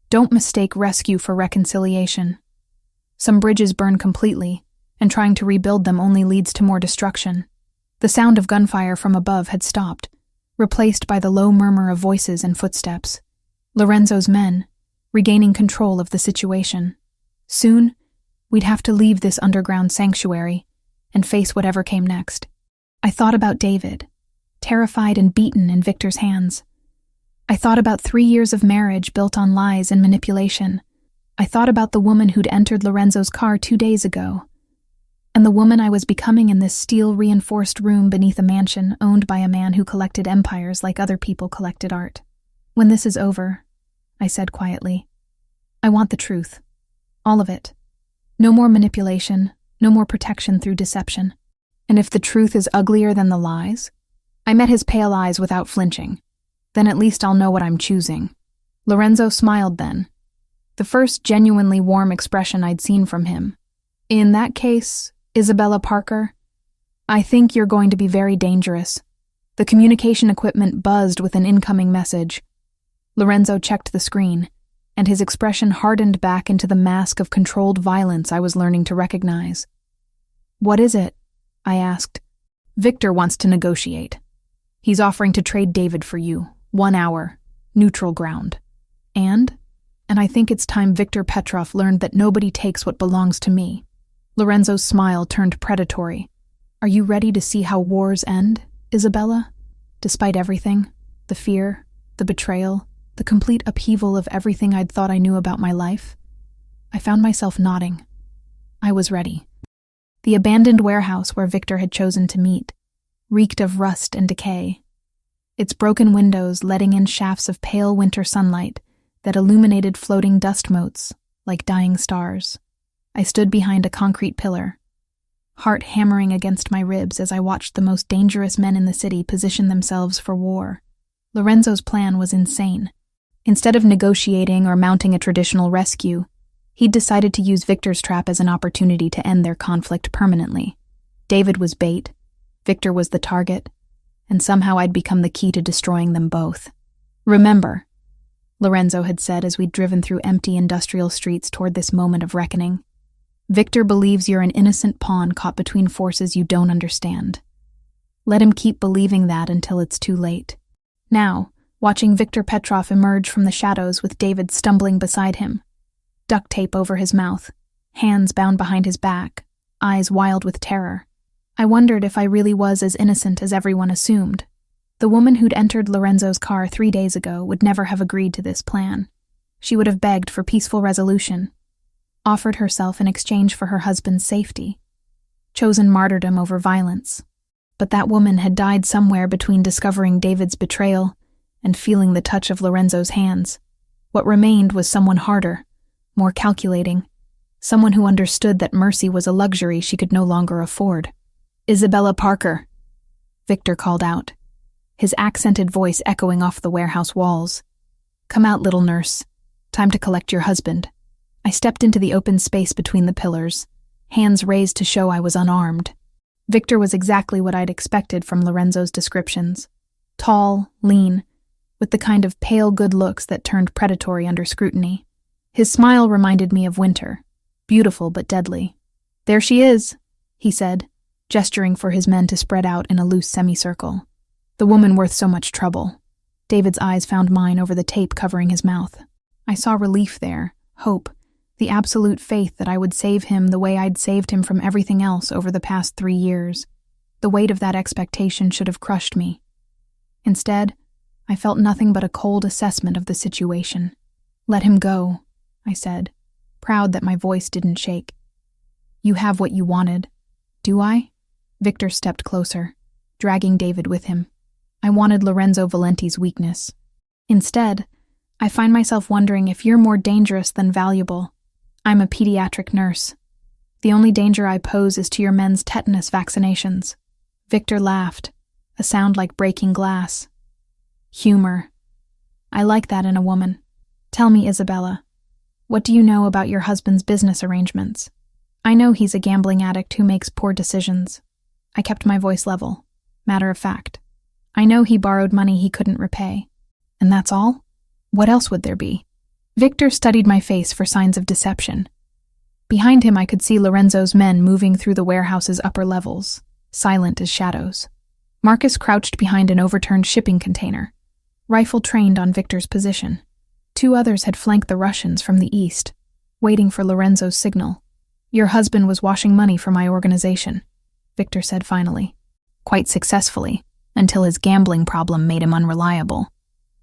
Don't mistake rescue for reconciliation. Some bridges burn completely, and trying to rebuild them only leads to more destruction. The sound of gunfire from above had stopped, replaced by the low murmur of voices and footsteps. Lorenzo's men, regaining control of the situation. Soon, we'd have to leave this underground sanctuary and face whatever came next. I thought about David, terrified and beaten in Victor's hands. I thought about 3 years of marriage built on lies and manipulation. I thought about the woman who'd entered Lorenzo's car 2 days ago, and the woman I was becoming in this steel-reinforced room beneath a mansion owned by a man who collected empires like other people collected art. When this is over, I said quietly, I want the truth. All of it. No more manipulation, no more protection through deception. And if the truth is uglier than the lies? I met his pale eyes without flinching. Then at least I'll know what I'm choosing. Lorenzo smiled then. the first genuinely warm expression I'd seen from him. In that case, Isabella Parker, I think you're going to be very dangerous. The communication equipment buzzed with an incoming message. Lorenzo checked the screen, and his expression hardened back into the mask of controlled violence I was learning to recognize. What is it? I asked. Victor wants to negotiate. He's offering to trade David for you. 1 hour. Neutral ground. And I think it's time Victor Petrov learned that nobody takes what belongs to me. Lorenzo's smile turned predatory. Are you ready to see how wars end, Isabella? Despite everything, the fear, the betrayal, the complete upheaval of everything I'd thought I knew about my life, I found myself nodding. I was ready. The abandoned warehouse where Victor had chosen to meet reeked of rust and decay, its broken windows letting in shafts of pale winter sunlight that illuminated floating dust motes like dying stars. I stood behind a concrete pillar, heart hammering against my ribs as I watched the most dangerous men in the city position themselves for war. Lorenzo's plan was insane. Instead of negotiating or mounting a traditional rescue, he'd decided to use Victor's trap as an opportunity to end their conflict permanently. David was bait, Victor was the target, and somehow I'd become the key to destroying them both. Remember, Lorenzo had said as we'd driven through empty industrial streets toward this moment of reckoning, Victor believes you're an innocent pawn caught between forces you don't understand. Let him keep believing that until it's too late. Now, watching Victor Petrov emerge from the shadows with David stumbling beside him, duct tape over his mouth, hands bound behind his back, eyes wild with terror, I wondered if I really was as innocent as everyone assumed. The woman who'd entered Lorenzo's car 3 days ago would never have agreed to this plan. She would have begged for peaceful resolution, offered herself in exchange for her husband's safety, chosen martyrdom over violence. But that woman had died somewhere between discovering David's betrayal and feeling the touch of Lorenzo's hands. What remained was someone harder, more calculating, someone who understood that mercy was a luxury she could no longer afford. Isabella Parker, Victor called out, his accented voice echoing off the warehouse walls. Come out, little nurse. Time to collect your husband. I stepped into the open space between the pillars, hands raised to show I was unarmed. Victor was exactly what I'd expected from Lorenzo's descriptions. Tall, lean, with the kind of pale good looks that turned predatory under scrutiny. His smile reminded me of winter, beautiful but deadly. There she is, he said, gesturing for his men to spread out in a loose semicircle. The woman worth so much trouble. David's eyes found mine over the tape covering his mouth. I saw relief there, hope, the absolute faith that I would save him the way I'd saved him from everything else over the past 3 years. The weight of that expectation should have crushed me. Instead, I felt nothing but a cold assessment of the situation. Let him go, I said, proud that my voice didn't shake. You have what you wanted. Do I? Victor stepped closer, dragging David with him. I wanted Lorenzo Valenti's weakness. Instead, I find myself wondering if you're more dangerous than valuable. I'm a pediatric nurse. The only danger I pose is to your men's tetanus vaccinations. Victor laughed, a sound like breaking glass. Humor. I like that in a woman. Tell me, Isabella, what do you know about your husband's business arrangements? I know he's a gambling addict who makes poor decisions. I kept my voice level, matter of fact. I know he borrowed money he couldn't repay. And that's all? What else would there be? Victor studied my face for signs of deception. Behind him I could see Lorenzo's men moving through the warehouse's upper levels, silent as shadows. Marcus crouched behind an overturned shipping container, rifle trained on Victor's position. 2 others had flanked the Russians from the east, waiting for Lorenzo's signal. Your husband was washing money for my organization, Victor said finally. Quite successfully, until his gambling problem made him unreliable.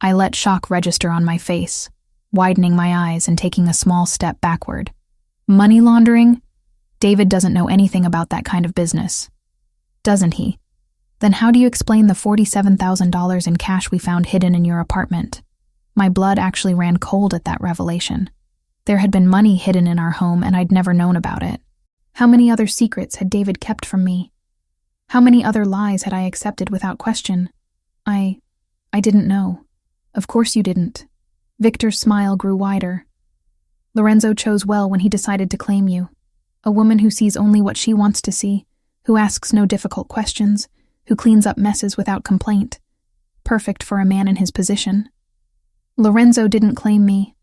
I let shock register on my face, widening my eyes and taking a small step backward. Money laundering? David doesn't know anything about that kind of business. Doesn't he? Then how do you explain the $47,000 in cash we found hidden in your apartment? My blood actually ran cold at that revelation. There had been money hidden in our home and I'd never known about it. How many other secrets had David kept from me? How many other lies had I accepted without question? I didn't know. Of course you didn't. Victor's smile grew wider. Lorenzo chose well when he decided to claim you. A woman who sees only what she wants to see, who asks no difficult questions, who cleans up messes without complaint. Perfect for a man in his position. Lorenzo didn't claim me.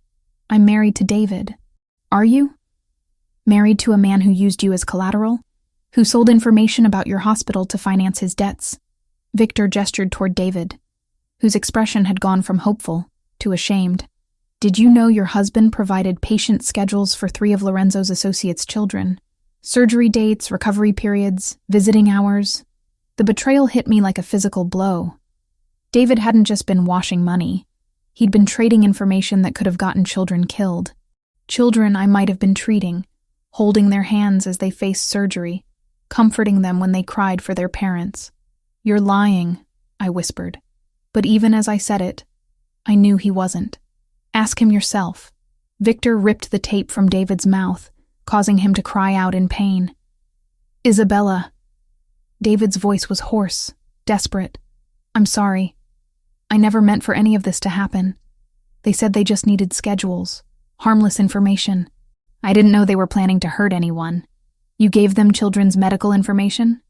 I'm married to David. Are you? Married to a man who used you as collateral? Who sold information about your hospital to finance his debts? Victor gestured toward David, whose expression had gone from hopeful to ashamed. Did you know your husband provided patient schedules for 3 of Lorenzo's associates' children? Surgery dates, recovery periods, visiting hours. The betrayal hit me like a physical blow. David hadn't just been washing money. He'd been trading information that could have gotten children killed. Children I might have been treating, holding their hands as they faced surgery, comforting them when they cried for their parents. You're lying, I whispered. But even as I said it, I knew he wasn't. Ask him yourself. Victor ripped the tape from David's mouth, causing him to cry out in pain. Isabella. David's voice was hoarse, desperate. I'm sorry. I never meant for any of this to happen. They said they just needed schedules, harmless information. I didn't know they were planning to hurt anyone. You gave them children's medical information?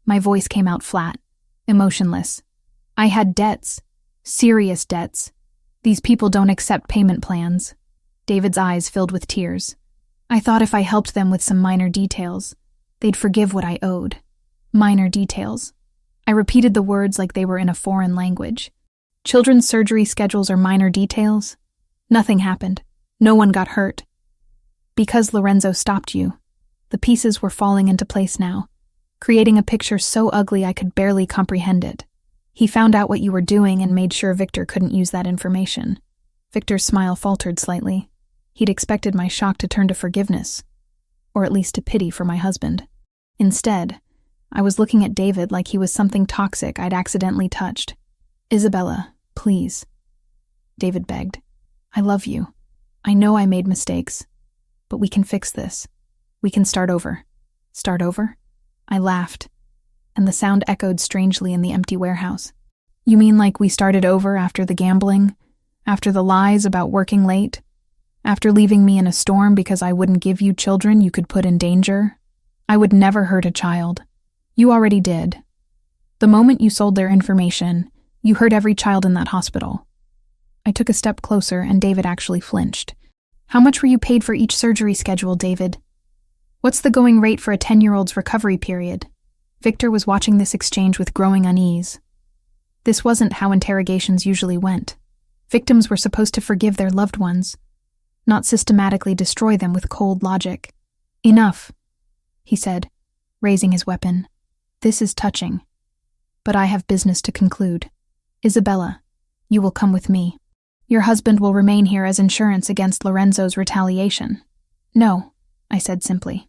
My voice came out flat, emotionless. I had debts, serious debts. These people don't accept payment plans. David's eyes filled with tears. I thought if I helped them with some minor details, they'd forgive what I owed. Minor details. I repeated the words like they were in a foreign language. Children's surgery schedules are minor details. Nothing happened. No one got hurt. Because Lorenzo stopped you, the pieces were falling into place now, creating a picture so ugly I could barely comprehend it. He found out what you were doing and made sure Victor couldn't use that information. Victor's smile faltered slightly. He'd expected my shock to turn to forgiveness, or at least to pity for my husband. Instead, I was looking at David like he was something toxic I'd accidentally touched. Isabella, please. David begged. I love you. I know I made mistakes, but we can fix this. We can start over. Start over? I laughed, and the sound echoed strangely in the empty warehouse. You mean like we started over after the gambling? After the lies about working late? After leaving me in a storm because I wouldn't give you children you could put in danger? I would never hurt a child. You already did. The moment you sold their information, you hurt every child in that hospital. I took a step closer and David actually flinched. How much were you paid for each surgery schedule, David? What's the going rate for a 10-year-old's recovery period? Victor was watching this exchange with growing unease. This wasn't how interrogations usually went. Victims were supposed to forgive their loved ones, not systematically destroy them with cold logic. Enough, he said, raising his weapon. This is touching, but I have business to conclude. Isabella, you will come with me. Your husband will remain here as insurance against Lorenzo's retaliation. No, I said simply.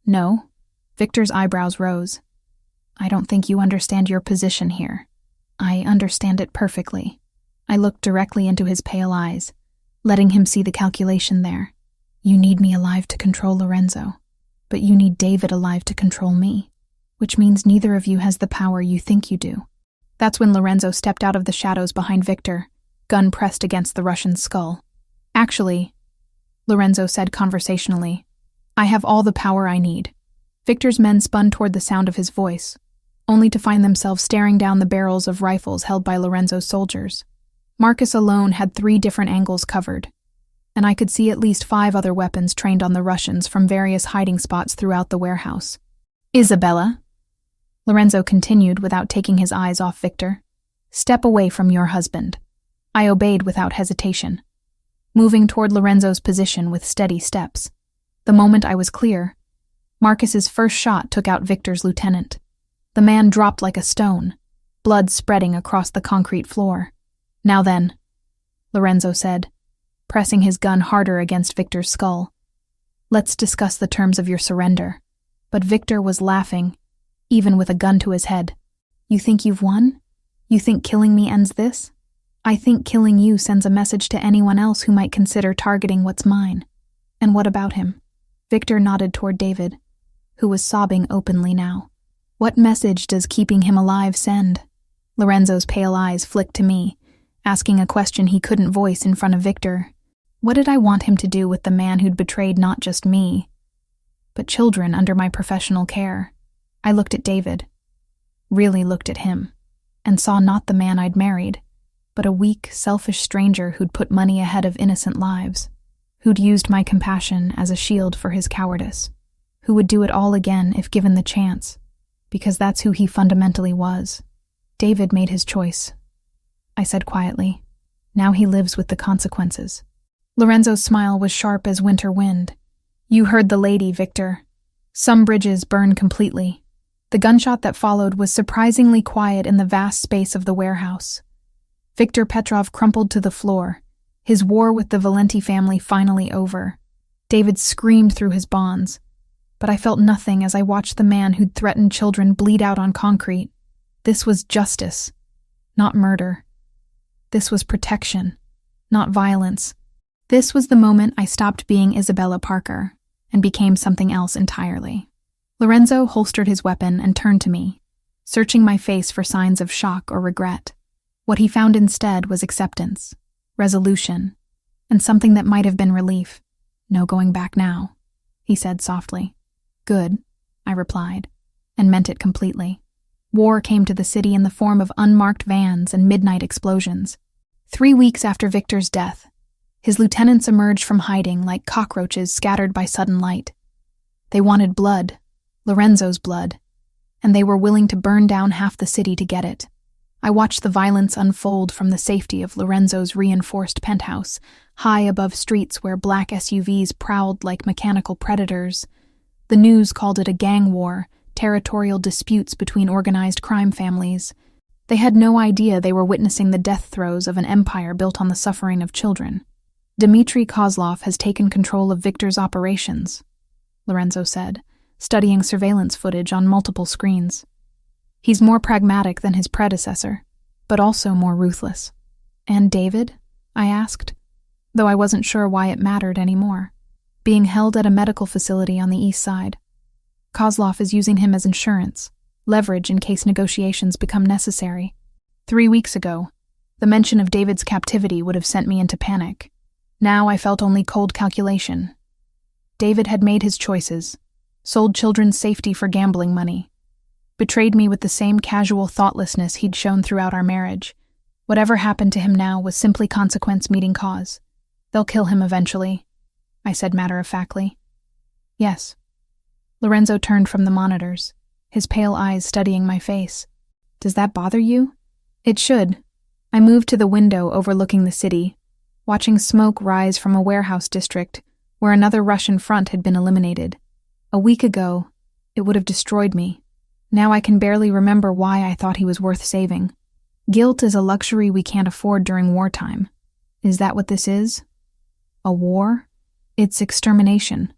No? Victor's eyebrows rose. I don't think you understand your position here. I understand it perfectly. I looked directly into his pale eyes, letting him see the calculation there. You need me alive to control Lorenzo, but you need David alive to control me, which means neither of you has the power you think you do. That's when Lorenzo stepped out of the shadows behind Victor, gun pressed against the Russian's skull. Actually, Lorenzo said conversationally, I have all the power I need. Victor's men spun toward the sound of his voice, only to find themselves staring down the barrels of rifles held by Lorenzo's soldiers. Marcus alone had 3 different angles covered, and I could see at least 5 other weapons trained on the Russians from various hiding spots throughout the warehouse. Isabella, Lorenzo continued without taking his eyes off Victor, step away from your husband. I obeyed without hesitation, moving toward Lorenzo's position with steady steps. The moment I was clear, Marcus's first shot took out Victor's lieutenant. The man dropped like a stone, blood spreading across the concrete floor. Now then, Lorenzo said, pressing his gun harder against Victor's skull. Let's discuss the terms of your surrender. But Victor was laughing, even with a gun to his head. You think you've won? You think killing me ends this? I think killing you sends a message to anyone else who might consider targeting what's mine. And what about him? Victor nodded toward David, who was sobbing openly now. What message does keeping him alive send? Lorenzo's pale eyes flicked to me, asking a question he couldn't voice in front of Victor. What did I want him to do with the man who'd betrayed not just me, but children under my professional care? I looked at David, really looked at him, and saw not the man I'd married, but a weak, selfish stranger who'd put money ahead of innocent lives, who'd used my compassion as a shield for his cowardice, who would do it all again if given the chance, because that's who he fundamentally was. David made his choice, I said quietly. Now he lives with the consequences. Lorenzo's smile was sharp as winter wind. You heard the lady, Victor. Some bridges burn completely. The gunshot that followed was surprisingly quiet in the vast space of the warehouse. Victor Petrov crumpled to the floor, his war with the Valenti family finally over. David screamed through his bonds, but I felt nothing as I watched the man who'd threatened children bleed out on concrete. This was justice, not murder. This was protection, not violence. This was the moment I stopped being Isabella Parker and became something else entirely. Lorenzo holstered his weapon and turned to me, searching my face for signs of shock or regret. What he found instead was acceptance, resolution, and something that might have been relief. No going back now, he said softly. Good, I replied, and meant it completely. War came to the city in the form of unmarked vans and midnight explosions. 3 weeks after Victor's death, his lieutenants emerged from hiding like cockroaches scattered by sudden light. They wanted blood, Lorenzo's blood, and they were willing to burn down half the city to get it. I watched the violence unfold from the safety of Lorenzo's reinforced penthouse, high above streets where black SUVs prowled like mechanical predators. The news called it a gang war, territorial disputes between organized crime families. They had no idea they were witnessing the death throes of an empire built on the suffering of children. Dmitry Kozlov has taken control of Victor's operations, Lorenzo said, studying surveillance footage on multiple screens. He's more pragmatic than his predecessor, but also more ruthless. And David? I asked, though I wasn't sure why it mattered anymore. Being held at a medical facility on the east side. Kozlov is using him as insurance, leverage in case negotiations become necessary. 3 weeks ago, the mention of David's captivity would have sent me into panic. Now I felt only cold calculation. David had made his choices, sold children's safety for gambling money, betrayed me with the same casual thoughtlessness he'd shown throughout our marriage. Whatever happened to him now was simply consequence meeting cause. They'll kill him eventually, I said matter-of-factly. Yes. Lorenzo turned from the monitors, his pale eyes studying my face. Does that bother you? It should. I moved to the window overlooking the city, watching smoke rise from a warehouse district where another Russian front had been eliminated. A week ago, it would have destroyed me. Now I can barely remember why I thought he was worth saving. Guilt is a luxury we can't afford during wartime. Is that what this is? A war? It's extermination.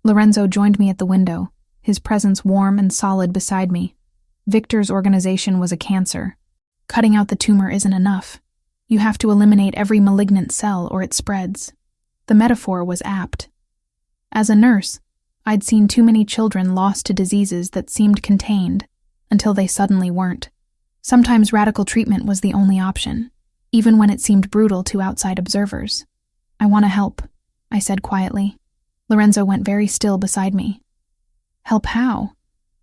Lorenzo joined me at the window, his presence warm and solid beside me. Victor's organization was a cancer. Cutting out the tumor isn't enough. You have to eliminate every malignant cell or it spreads. The metaphor was apt. As a nurse, I'd seen too many children lost to diseases that seemed contained until they suddenly weren't. Sometimes radical treatment was the only option, even when it seemed brutal to outside observers. I want to help, I said quietly. Lorenzo went very still beside me. Help how?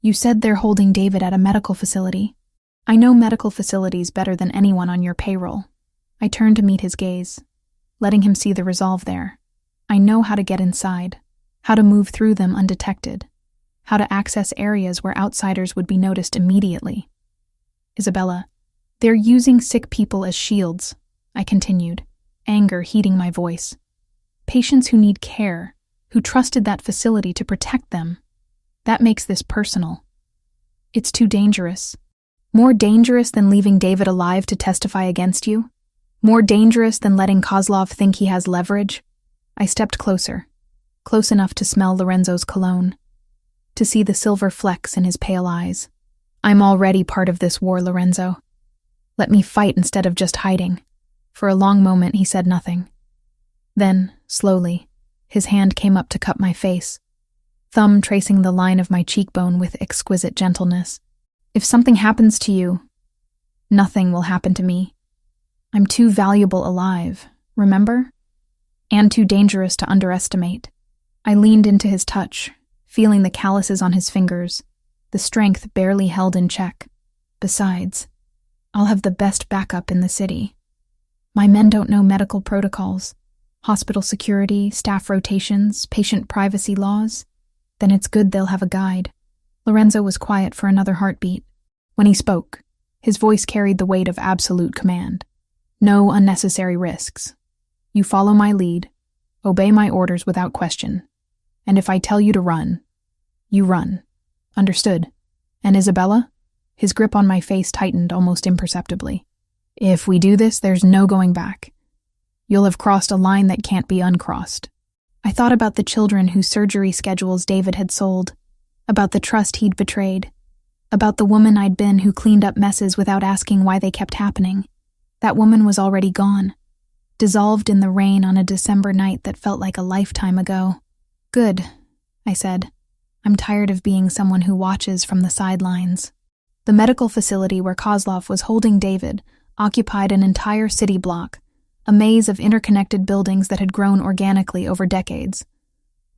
You said they're holding David at a medical facility. I know medical facilities better than anyone on your payroll. I turned to meet his gaze, letting him see the resolve there. I know how to get inside, how to move through them undetected, how to access areas where outsiders would be noticed immediately. Isabella, they're using sick people as shields, I continued, anger heating my voice. Patients who need care, who trusted that facility to protect them. That makes this personal. It's too dangerous. More dangerous than leaving David alive to testify against you? More dangerous than letting Kozlov think he has leverage? I stepped closer, close enough to smell Lorenzo's cologne, to see the silver flecks in his pale eyes. I'm already part of this war, Lorenzo. Let me fight instead of just hiding. For a long moment, he said nothing. Then, slowly, his hand came up to cup my face, thumb tracing the line of my cheekbone with exquisite gentleness. If something happens to you, nothing will happen to me. I'm too valuable alive, remember? and too dangerous to underestimate. I leaned into his touch, feeling the calluses on his fingers, the strength barely held in check. Besides, I'll have the best backup in the city. My men don't know medical protocols, hospital security, staff rotations, patient privacy laws. Then it's good they'll have a guide. Lorenzo was quiet for another heartbeat. When he spoke, his voice carried the weight of absolute command. No unnecessary risks. You follow my lead, obey my orders without question, and if I tell you to run, you run. Understood? And Isabella? His grip on my face tightened almost imperceptibly. If we do this, there's no going back. You'll have crossed a line that can't be uncrossed. I thought about the children whose surgery schedules David had sold, about the trust he'd betrayed, about the woman I'd been who cleaned up messes without asking why they kept happening. That woman was already gone, dissolved in the rain on a December night that felt like a lifetime ago. Good, I said. I'm tired of being someone who watches from the sidelines. The medical facility where Kozlov was holding David occupied an entire city block, a maze of interconnected buildings that had grown organically over decades.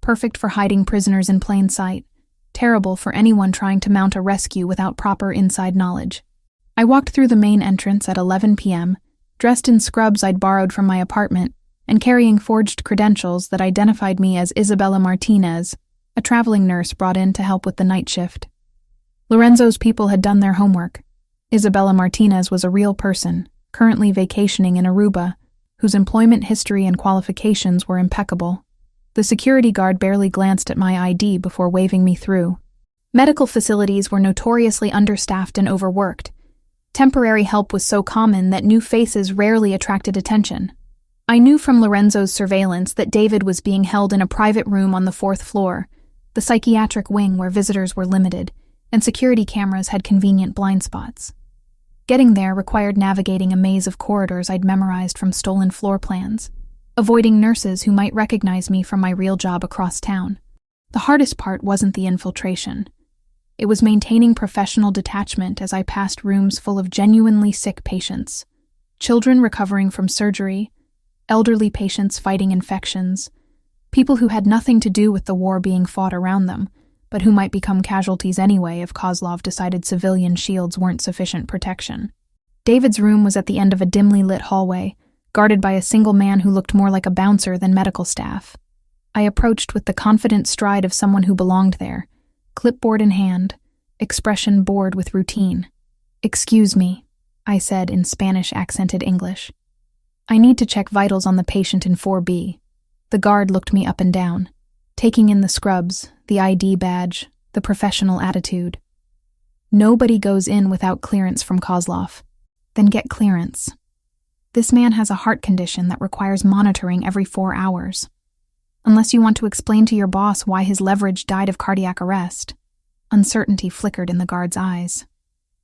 Perfect for hiding prisoners in plain sight, terrible for anyone trying to mount a rescue without proper inside knowledge. I walked through the main entrance at 11 p.m., dressed in scrubs I'd borrowed from my apartment and carrying forged credentials that identified me as Isabella Martinez, a traveling nurse brought in to help with the night shift. Lorenzo's people had done their homework. Isabella Martinez was a real person, currently vacationing in Aruba, whose employment history and qualifications were impeccable. The security guard barely glanced at my ID before waving me through. Medical facilities were notoriously understaffed and overworked. Temporary help was so common that new faces rarely attracted attention. I knew from Lorenzo's surveillance that David was being held in a private room on the 4th floor, the psychiatric wing where visitors were limited, and security cameras had convenient blind spots. Getting there required navigating a maze of corridors I'd memorized from stolen floor plans, avoiding nurses who might recognize me from my real job across town. The hardest part wasn't the infiltration. It was maintaining professional detachment as I passed rooms full of genuinely sick patients, children recovering from surgery, elderly patients fighting infections, people who had nothing to do with the war being fought around them, but who might become casualties anyway if Kozlov decided civilian shields weren't sufficient protection. David's room was at the end of a dimly lit hallway, guarded by a single man who looked more like a bouncer than medical staff. I approached with the confident stride of someone who belonged there, clipboard in hand, expression bored with routine. "Excuse me," I said in Spanish-accented English. "I need to check vitals on the patient in 4B. The guard looked me up and down, taking in the scrubs, the ID badge, the professional attitude. Nobody goes in without clearance from Kozlov. Then get clearance. This man has a heart condition that requires monitoring every 4 hours. Unless you want to explain to your boss why his leverage died of cardiac arrest." Uncertainty flickered in the guard's eyes.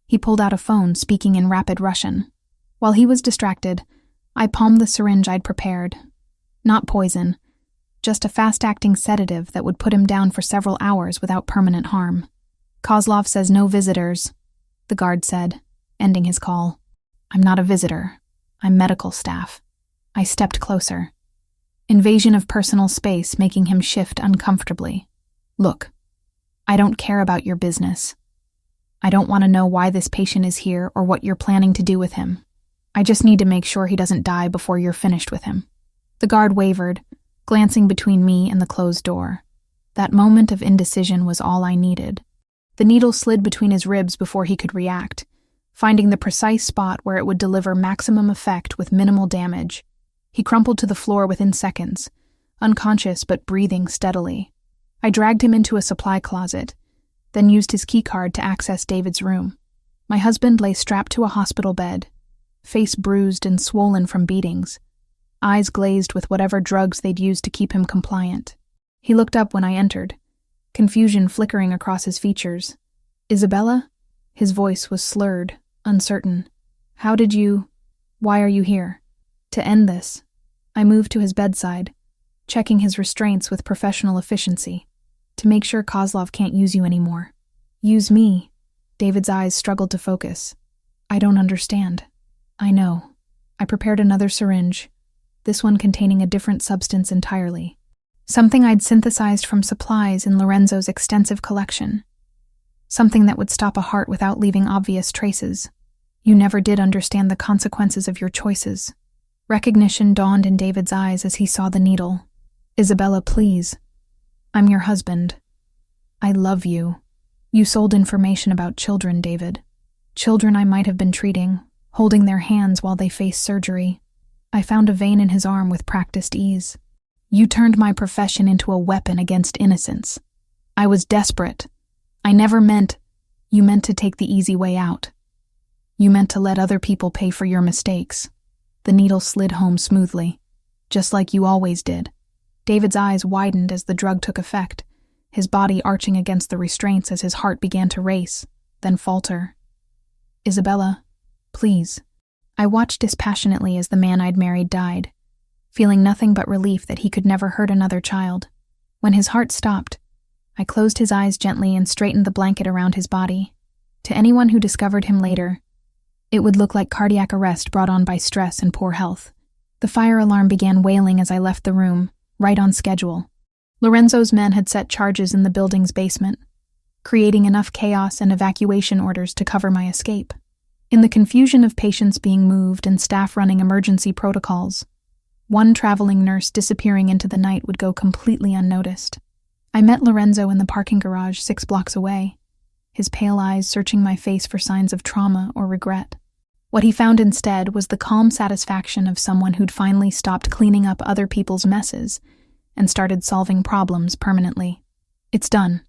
He pulled out a phone, speaking in rapid Russian. While he was distracted, I palmed the syringe I'd prepared. Not poison, just a fast-acting sedative that would put him down for several hours without permanent harm. "Kozlov says no visitors," the guard said, ending his call. "I'm not a visitor. I'm medical staff." I stepped closer. Invasion of personal space making him shift uncomfortably. "Look, I don't care about your business. I don't want to know why this patient is here or what you're planning to do with him. I just need to make sure he doesn't die before you're finished with him." The guard wavered, glancing between me and the closed door. That moment of indecision was all I needed. The needle slid between his ribs before he could react, finding the precise spot where it would deliver maximum effect with minimal damage. He crumpled to the floor within seconds, unconscious but breathing steadily. I dragged him into a supply closet, then used his keycard to access David's room. My husband lay strapped to a hospital bed, face bruised and swollen from beatings, eyes glazed with whatever drugs they'd used to keep him compliant. He looked up when I entered, confusion flickering across his features. "Isabella?" His voice was slurred, uncertain. Why are you here?" To end this, I moved to his bedside, checking his restraints with professional efficiency, to make sure Kozlov can't use you anymore. "Use me?" David's eyes struggled to focus. "I don't understand." "I know." I prepared another syringe, this one containing a different substance entirely. Something I'd synthesized from supplies in Lorenzo's extensive collection. Something that would stop a heart without leaving obvious traces. You never did understand the consequences of your choices. Recognition dawned in David's eyes as he saw the needle. Isabella, please. I'm your husband. I love you. You sold information about children, David. Children I might have been treating, holding their hands while they faced surgery. I found a vein in his arm with practiced ease. You turned my profession into a weapon against innocence. I was desperate. I never meant... You meant to take the easy way out. You meant to let other people pay for your mistakes. The needle slid home smoothly, just like you always did. David's eyes widened as the drug took effect, his body arching against the restraints as his heart began to race, then falter. Isabella, please. I watched dispassionately as the man I'd married died, feeling nothing but relief that he could never hurt another child. When his heart stopped, I closed his eyes gently and straightened the blanket around his body. To anyone who discovered him later, it would look like cardiac arrest brought on by stress and poor health. The fire alarm began wailing as I left the room, right on schedule. Lorenzo's men had set charges in the building's basement, creating enough chaos and evacuation orders to cover my escape. In the confusion of patients being moved and staff running emergency protocols, one traveling nurse disappearing into the night would go completely unnoticed. I met Lorenzo in the parking garage 6 blocks away, his pale eyes searching my face for signs of trauma or regret. What he found instead was the calm satisfaction of someone who'd finally stopped cleaning up other people's messes and started solving problems permanently. It's done,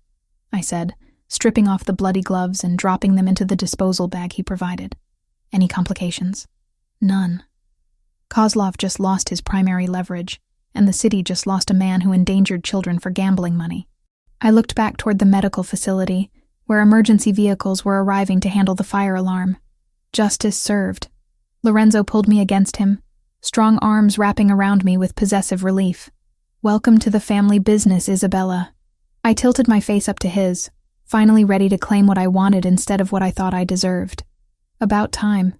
I said, stripping off the bloody gloves and dropping them into the disposal bag he provided. Any complications? None. Kozlov just lost his primary leverage, and the city just lost a man who endangered children for gambling money. I looked back toward the medical facility, where emergency vehicles were arriving to handle the fire alarm. Justice served. Lorenzo pulled me against him, strong arms wrapping around me with possessive relief. Welcome to the family business, Isabella. I tilted my face up to his, finally ready to claim what I wanted instead of what I thought I deserved. About time.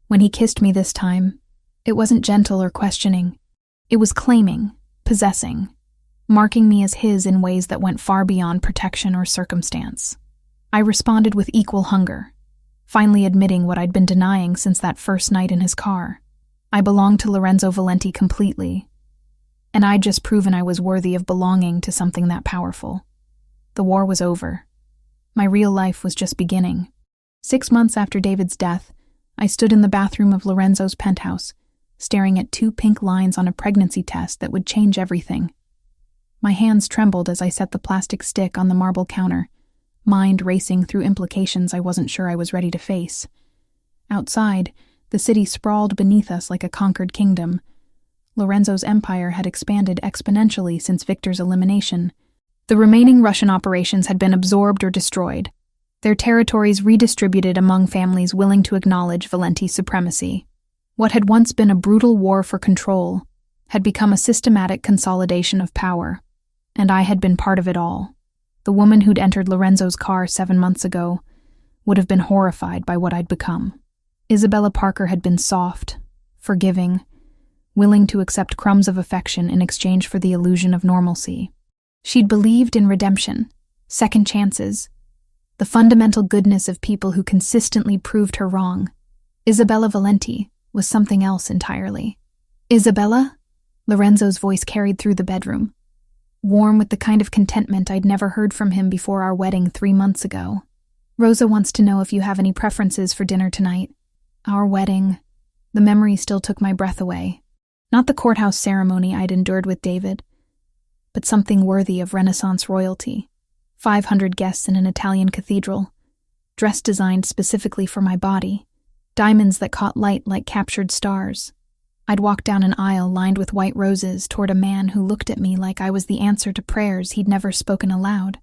When he kissed me this time, it wasn't gentle or questioning. It was claiming, possessing, marking me as his in ways that went far beyond protection or circumstance. I responded with equal hunger, finally admitting what I'd been denying since that first night in his car. I belonged to Lorenzo Valenti completely, and I'd just proven I was worthy of belonging to something that powerful. The war was over. My real life was just beginning. 6 months after David's death, I stood in the bathroom of Lorenzo's penthouse, staring at 2 pink lines on a pregnancy test that would change everything. My hands trembled as I set the plastic stick on the marble counter, mind racing through implications I wasn't sure I was ready to face. Outside, the city sprawled beneath us like a conquered kingdom. Lorenzo's empire had expanded exponentially since Victor's elimination. The remaining Russian operations had been absorbed or destroyed, their territories redistributed among families willing to acknowledge Valenti's supremacy. What had once been a brutal war for control had become a systematic consolidation of power, and I had been part of it all. The woman who'd entered Lorenzo's car 7 months ago would have been horrified by what I'd become. Isabella Parker had been soft, forgiving, willing to accept crumbs of affection in exchange for the illusion of normalcy. She'd believed in redemption, second chances, the fundamental goodness of people who consistently proved her wrong. Isabella Valenti was something else entirely. Isabella? Lorenzo's voice carried through the bedroom, warm with the kind of contentment I'd never heard from him before our wedding 3 months ago. Rosa wants to know if you have any preferences for dinner tonight. Our wedding. The memory still took my breath away. Not the courthouse ceremony I'd endured with David, but something worthy of Renaissance royalty. 500 guests in an Italian cathedral, dress designed specifically for my body, diamonds that caught light like captured stars. I'd walk down an aisle lined with white roses toward a man who looked at me like I was the answer to prayers he'd never spoken aloud.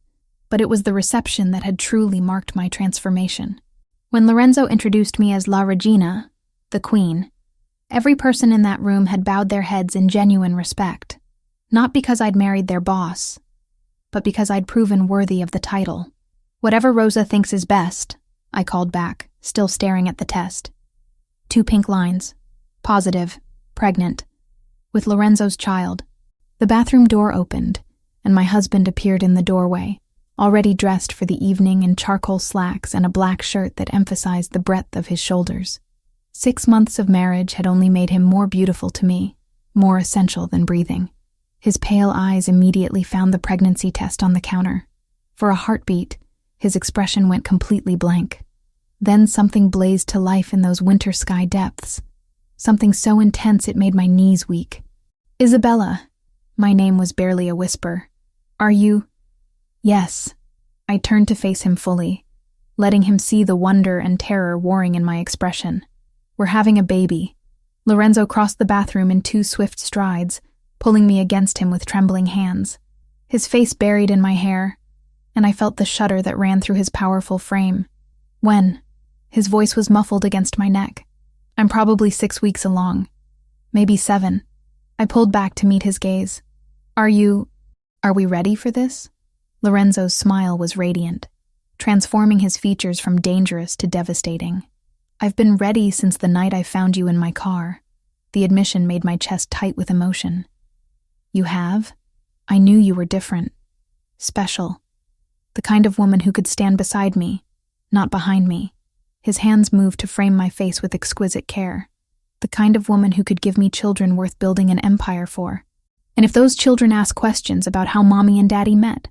But it was the reception that had truly marked my transformation. When Lorenzo introduced me as La Regina, the Queen, every person in that room had bowed their heads in genuine respect. Not because I'd married their boss, but because I'd proven worthy of the title. Whatever Rosa thinks is best, I called back, still staring at the test. 2 pink lines. Positive. Pregnant. with Lorenzo's child. The bathroom door opened, and my husband appeared in the doorway, already dressed for the evening in charcoal slacks and a black shirt that emphasized the breadth of his shoulders. 6 months of marriage had only made him more beautiful to me, more essential than breathing. His pale eyes immediately found the pregnancy test on the counter. For a heartbeat, his expression went completely blank. Then something blazed to life in those winter sky depths. Something so intense it made my knees weak. "Isabella." My name was barely a whisper. "Are you—" "Yes." I turned to face him fully, letting him see the wonder and terror warring in my expression. "We're having a baby." Lorenzo crossed the bathroom in 2 swift strides, pulling me against him with trembling hands. His face buried in my hair, and I felt the shudder that ran through his powerful frame. "When?" His voice was muffled against my neck. "I'm probably 6 weeks along. Maybe 7. I pulled back to meet his gaze. Are we ready for this?" Lorenzo's smile was radiant, transforming his features from dangerous to devastating. "I've been ready since the night I found you in my car." The admission made my chest tight with emotion. "You have? I knew you were different. Special. The kind of woman who could stand beside me, not behind me." His hands moved to frame my face with exquisite care. "The kind of woman who could give me children worth building an empire for. And if those children ask questions about how Mommy and Daddy met,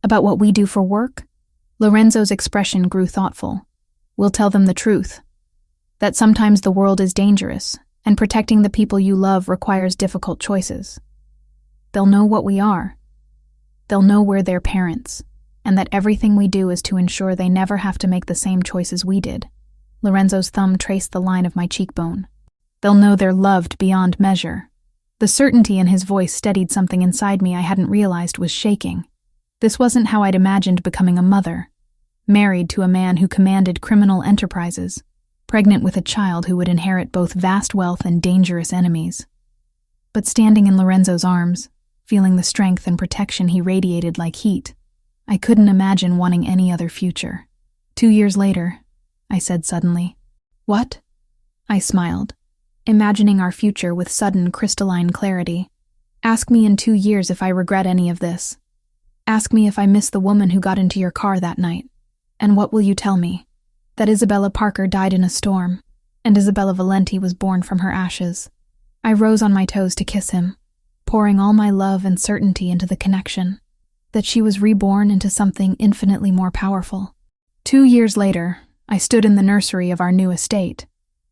about what we do for work," Lorenzo's expression grew thoughtful, "we'll tell them the truth. That sometimes the world is dangerous, and protecting the people you love requires difficult choices. They'll know what we are. They'll know we're their parents, and that everything we do is to ensure they never have to make the same choices we did." Lorenzo's thumb traced the line of my cheekbone. "They'll know they're loved beyond measure." The certainty in his voice steadied something inside me I hadn't realized was shaking. This wasn't how I'd imagined becoming a mother, married to a man who commanded criminal enterprises, pregnant with a child who would inherit both vast wealth and dangerous enemies. But standing in Lorenzo's arms, feeling the strength and protection he radiated like heat, I couldn't imagine wanting any other future. 2 years later, I said suddenly. "What?" I smiled, imagining our future with sudden crystalline clarity. "Ask me in 2 years if I regret any of this. Ask me if I miss the woman who got into your car that night. And what will you tell me? That Isabella Parker died in a storm, and Isabella Valenti was born from her ashes." I rose on my toes to kiss him, pouring all my love and certainty into the connection. That she was reborn into something infinitely more powerful. 2 years later, I stood in the nursery of our new estate,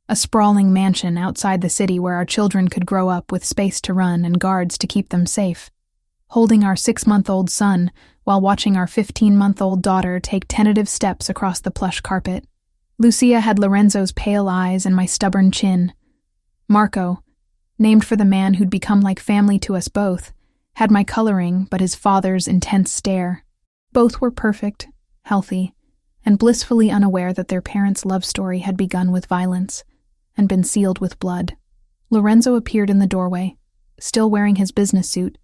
a sprawling mansion outside the city where our children could grow up with space to run and guards to keep them safe, holding our 6-month-old son while watching our 15-month-old daughter take tentative steps across the plush carpet. Lucia had Lorenzo's pale eyes and my stubborn chin. Marco, named for the man who'd become like family to us both, had my coloring but his father's intense stare. Both were perfect, healthy, and blissfully unaware that their parents' love story had begun with violence and been sealed with blood. Lorenzo appeared in the doorway, still wearing his business suit,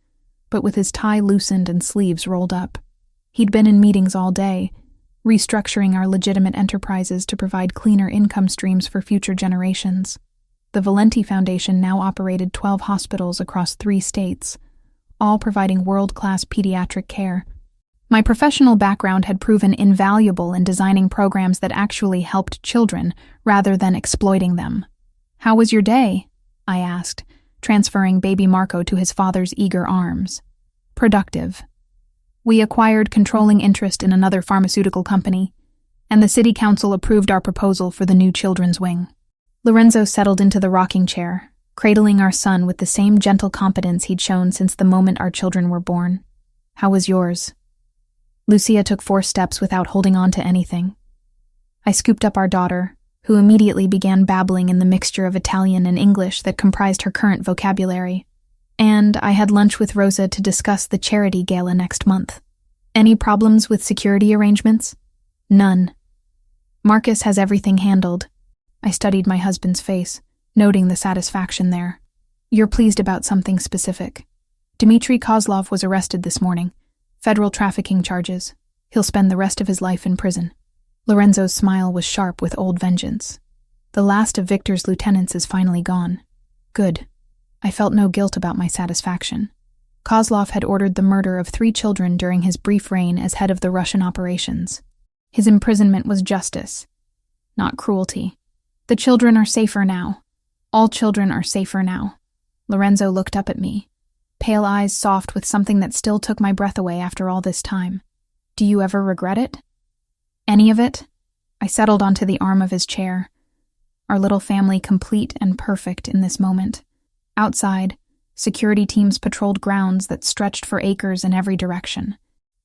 but with his tie loosened and sleeves rolled up. He'd been in meetings all day, restructuring our legitimate enterprises to provide cleaner income streams for future generations. The Valenti Foundation now operated 12 hospitals across 3 states, all providing world-class pediatric care. My professional background had proven invaluable in designing programs that actually helped children rather than exploiting them. "How was your day?" I asked, transferring baby Marco to his father's eager arms. "Productive. We acquired controlling interest in another pharmaceutical company, and the city council approved our proposal for the new children's wing." Lorenzo settled into the rocking chair, cradling our son with the same gentle competence he'd shown since the moment our children were born. "How was yours?" Lucia took 4 steps without holding on to anything. I scooped up our daughter, who immediately began babbling in the mixture of Italian and English that comprised her current vocabulary. And I had lunch with Rosa to discuss the charity gala next month. "Any problems with security arrangements?" "None. Marcus has everything handled." I studied my husband's face, noting the satisfaction there. "You're pleased about something specific. Dmitry Kozlov was arrested this morning. Federal trafficking charges. He'll spend the rest of his life in prison." Lorenzo's smile was sharp with old vengeance. "The last of Victor's lieutenants is finally gone. Good. I felt no guilt about my satisfaction. Kozlov had ordered the murder of 3 children during his brief reign as head of the Russian operations. His imprisonment was justice, not cruelty. The children are safer now. All children are safer now. Lorenzo looked up at me, pale eyes soft with something that still took my breath away after all this time. Do you ever regret it? Any of it? I settled onto the arm of his chair, our little family complete and perfect in this moment. Outside, security teams patrolled grounds that stretched for acres in every direction.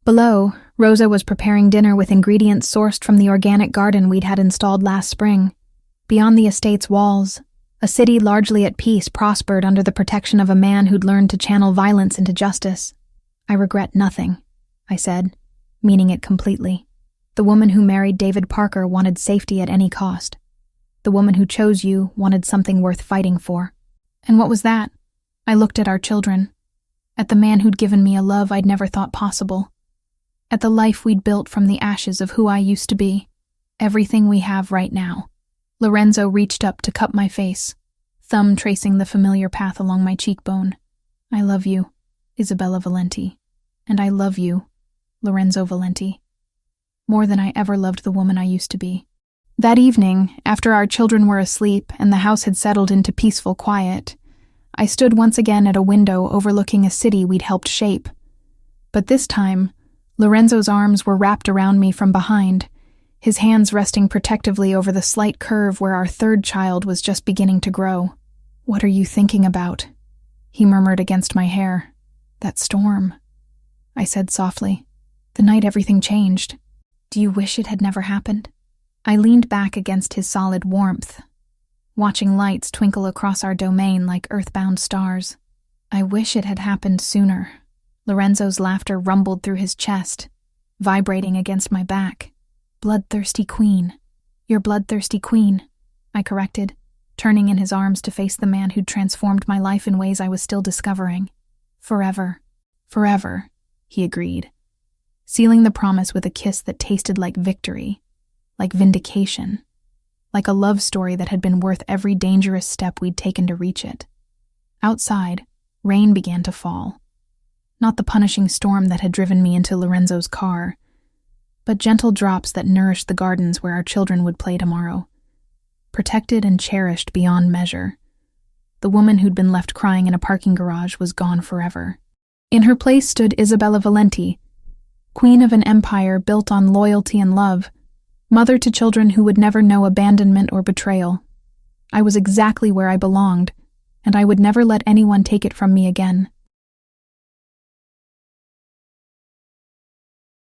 Below, Rosa was preparing dinner with ingredients sourced from the organic garden we'd had installed last spring. Beyond the estate's walls, a city largely at peace prospered under the protection of a man who'd learned to channel violence into justice. I regret nothing, I said, meaning it completely. The woman who married David Parker wanted safety at any cost. The woman who chose you wanted something worth fighting for. And what was that? I looked at our children, at the man who'd given me a love I'd never thought possible, at the life we'd built from the ashes of who I used to be, everything we have right now. Lorenzo reached up to cup my face, thumb tracing the familiar path along my cheekbone. I love you, Isabella Valenti. And I love you, Lorenzo Valenti. More than I ever loved the woman I used to be. That evening, after our children were asleep and the house had settled into peaceful quiet, I stood once again at a window overlooking a city we'd helped shape. But this time, Lorenzo's arms were wrapped around me from behind, his hands resting protectively over the slight curve where our 3rd child was just beginning to grow. What are you thinking about? He murmured against my hair. That storm, I said softly. The night everything changed. Do you wish it had never happened? I leaned back against his solid warmth, watching lights twinkle across our domain like earthbound stars. I wish it had happened sooner. Lorenzo's laughter rumbled through his chest, vibrating against my back. Bloodthirsty queen. Your bloodthirsty queen, I corrected, turning in his arms to face the man who'd transformed my life in ways I was still discovering. Forever. Forever, he agreed, sealing the promise with a kiss that tasted like victory, like vindication, like a love story that had been worth every dangerous step we'd taken to reach it. Outside, rain began to fall. Not the punishing storm that had driven me into Lorenzo's car, but gentle drops that nourished the gardens where our children would play tomorrow. Protected and cherished beyond measure, the woman who'd been left crying in a parking garage was gone forever. In her place stood Isabella Valenti, queen of an empire built on loyalty and love, mother to children who would never know abandonment or betrayal. I was exactly where I belonged, and I would never let anyone take it from me again.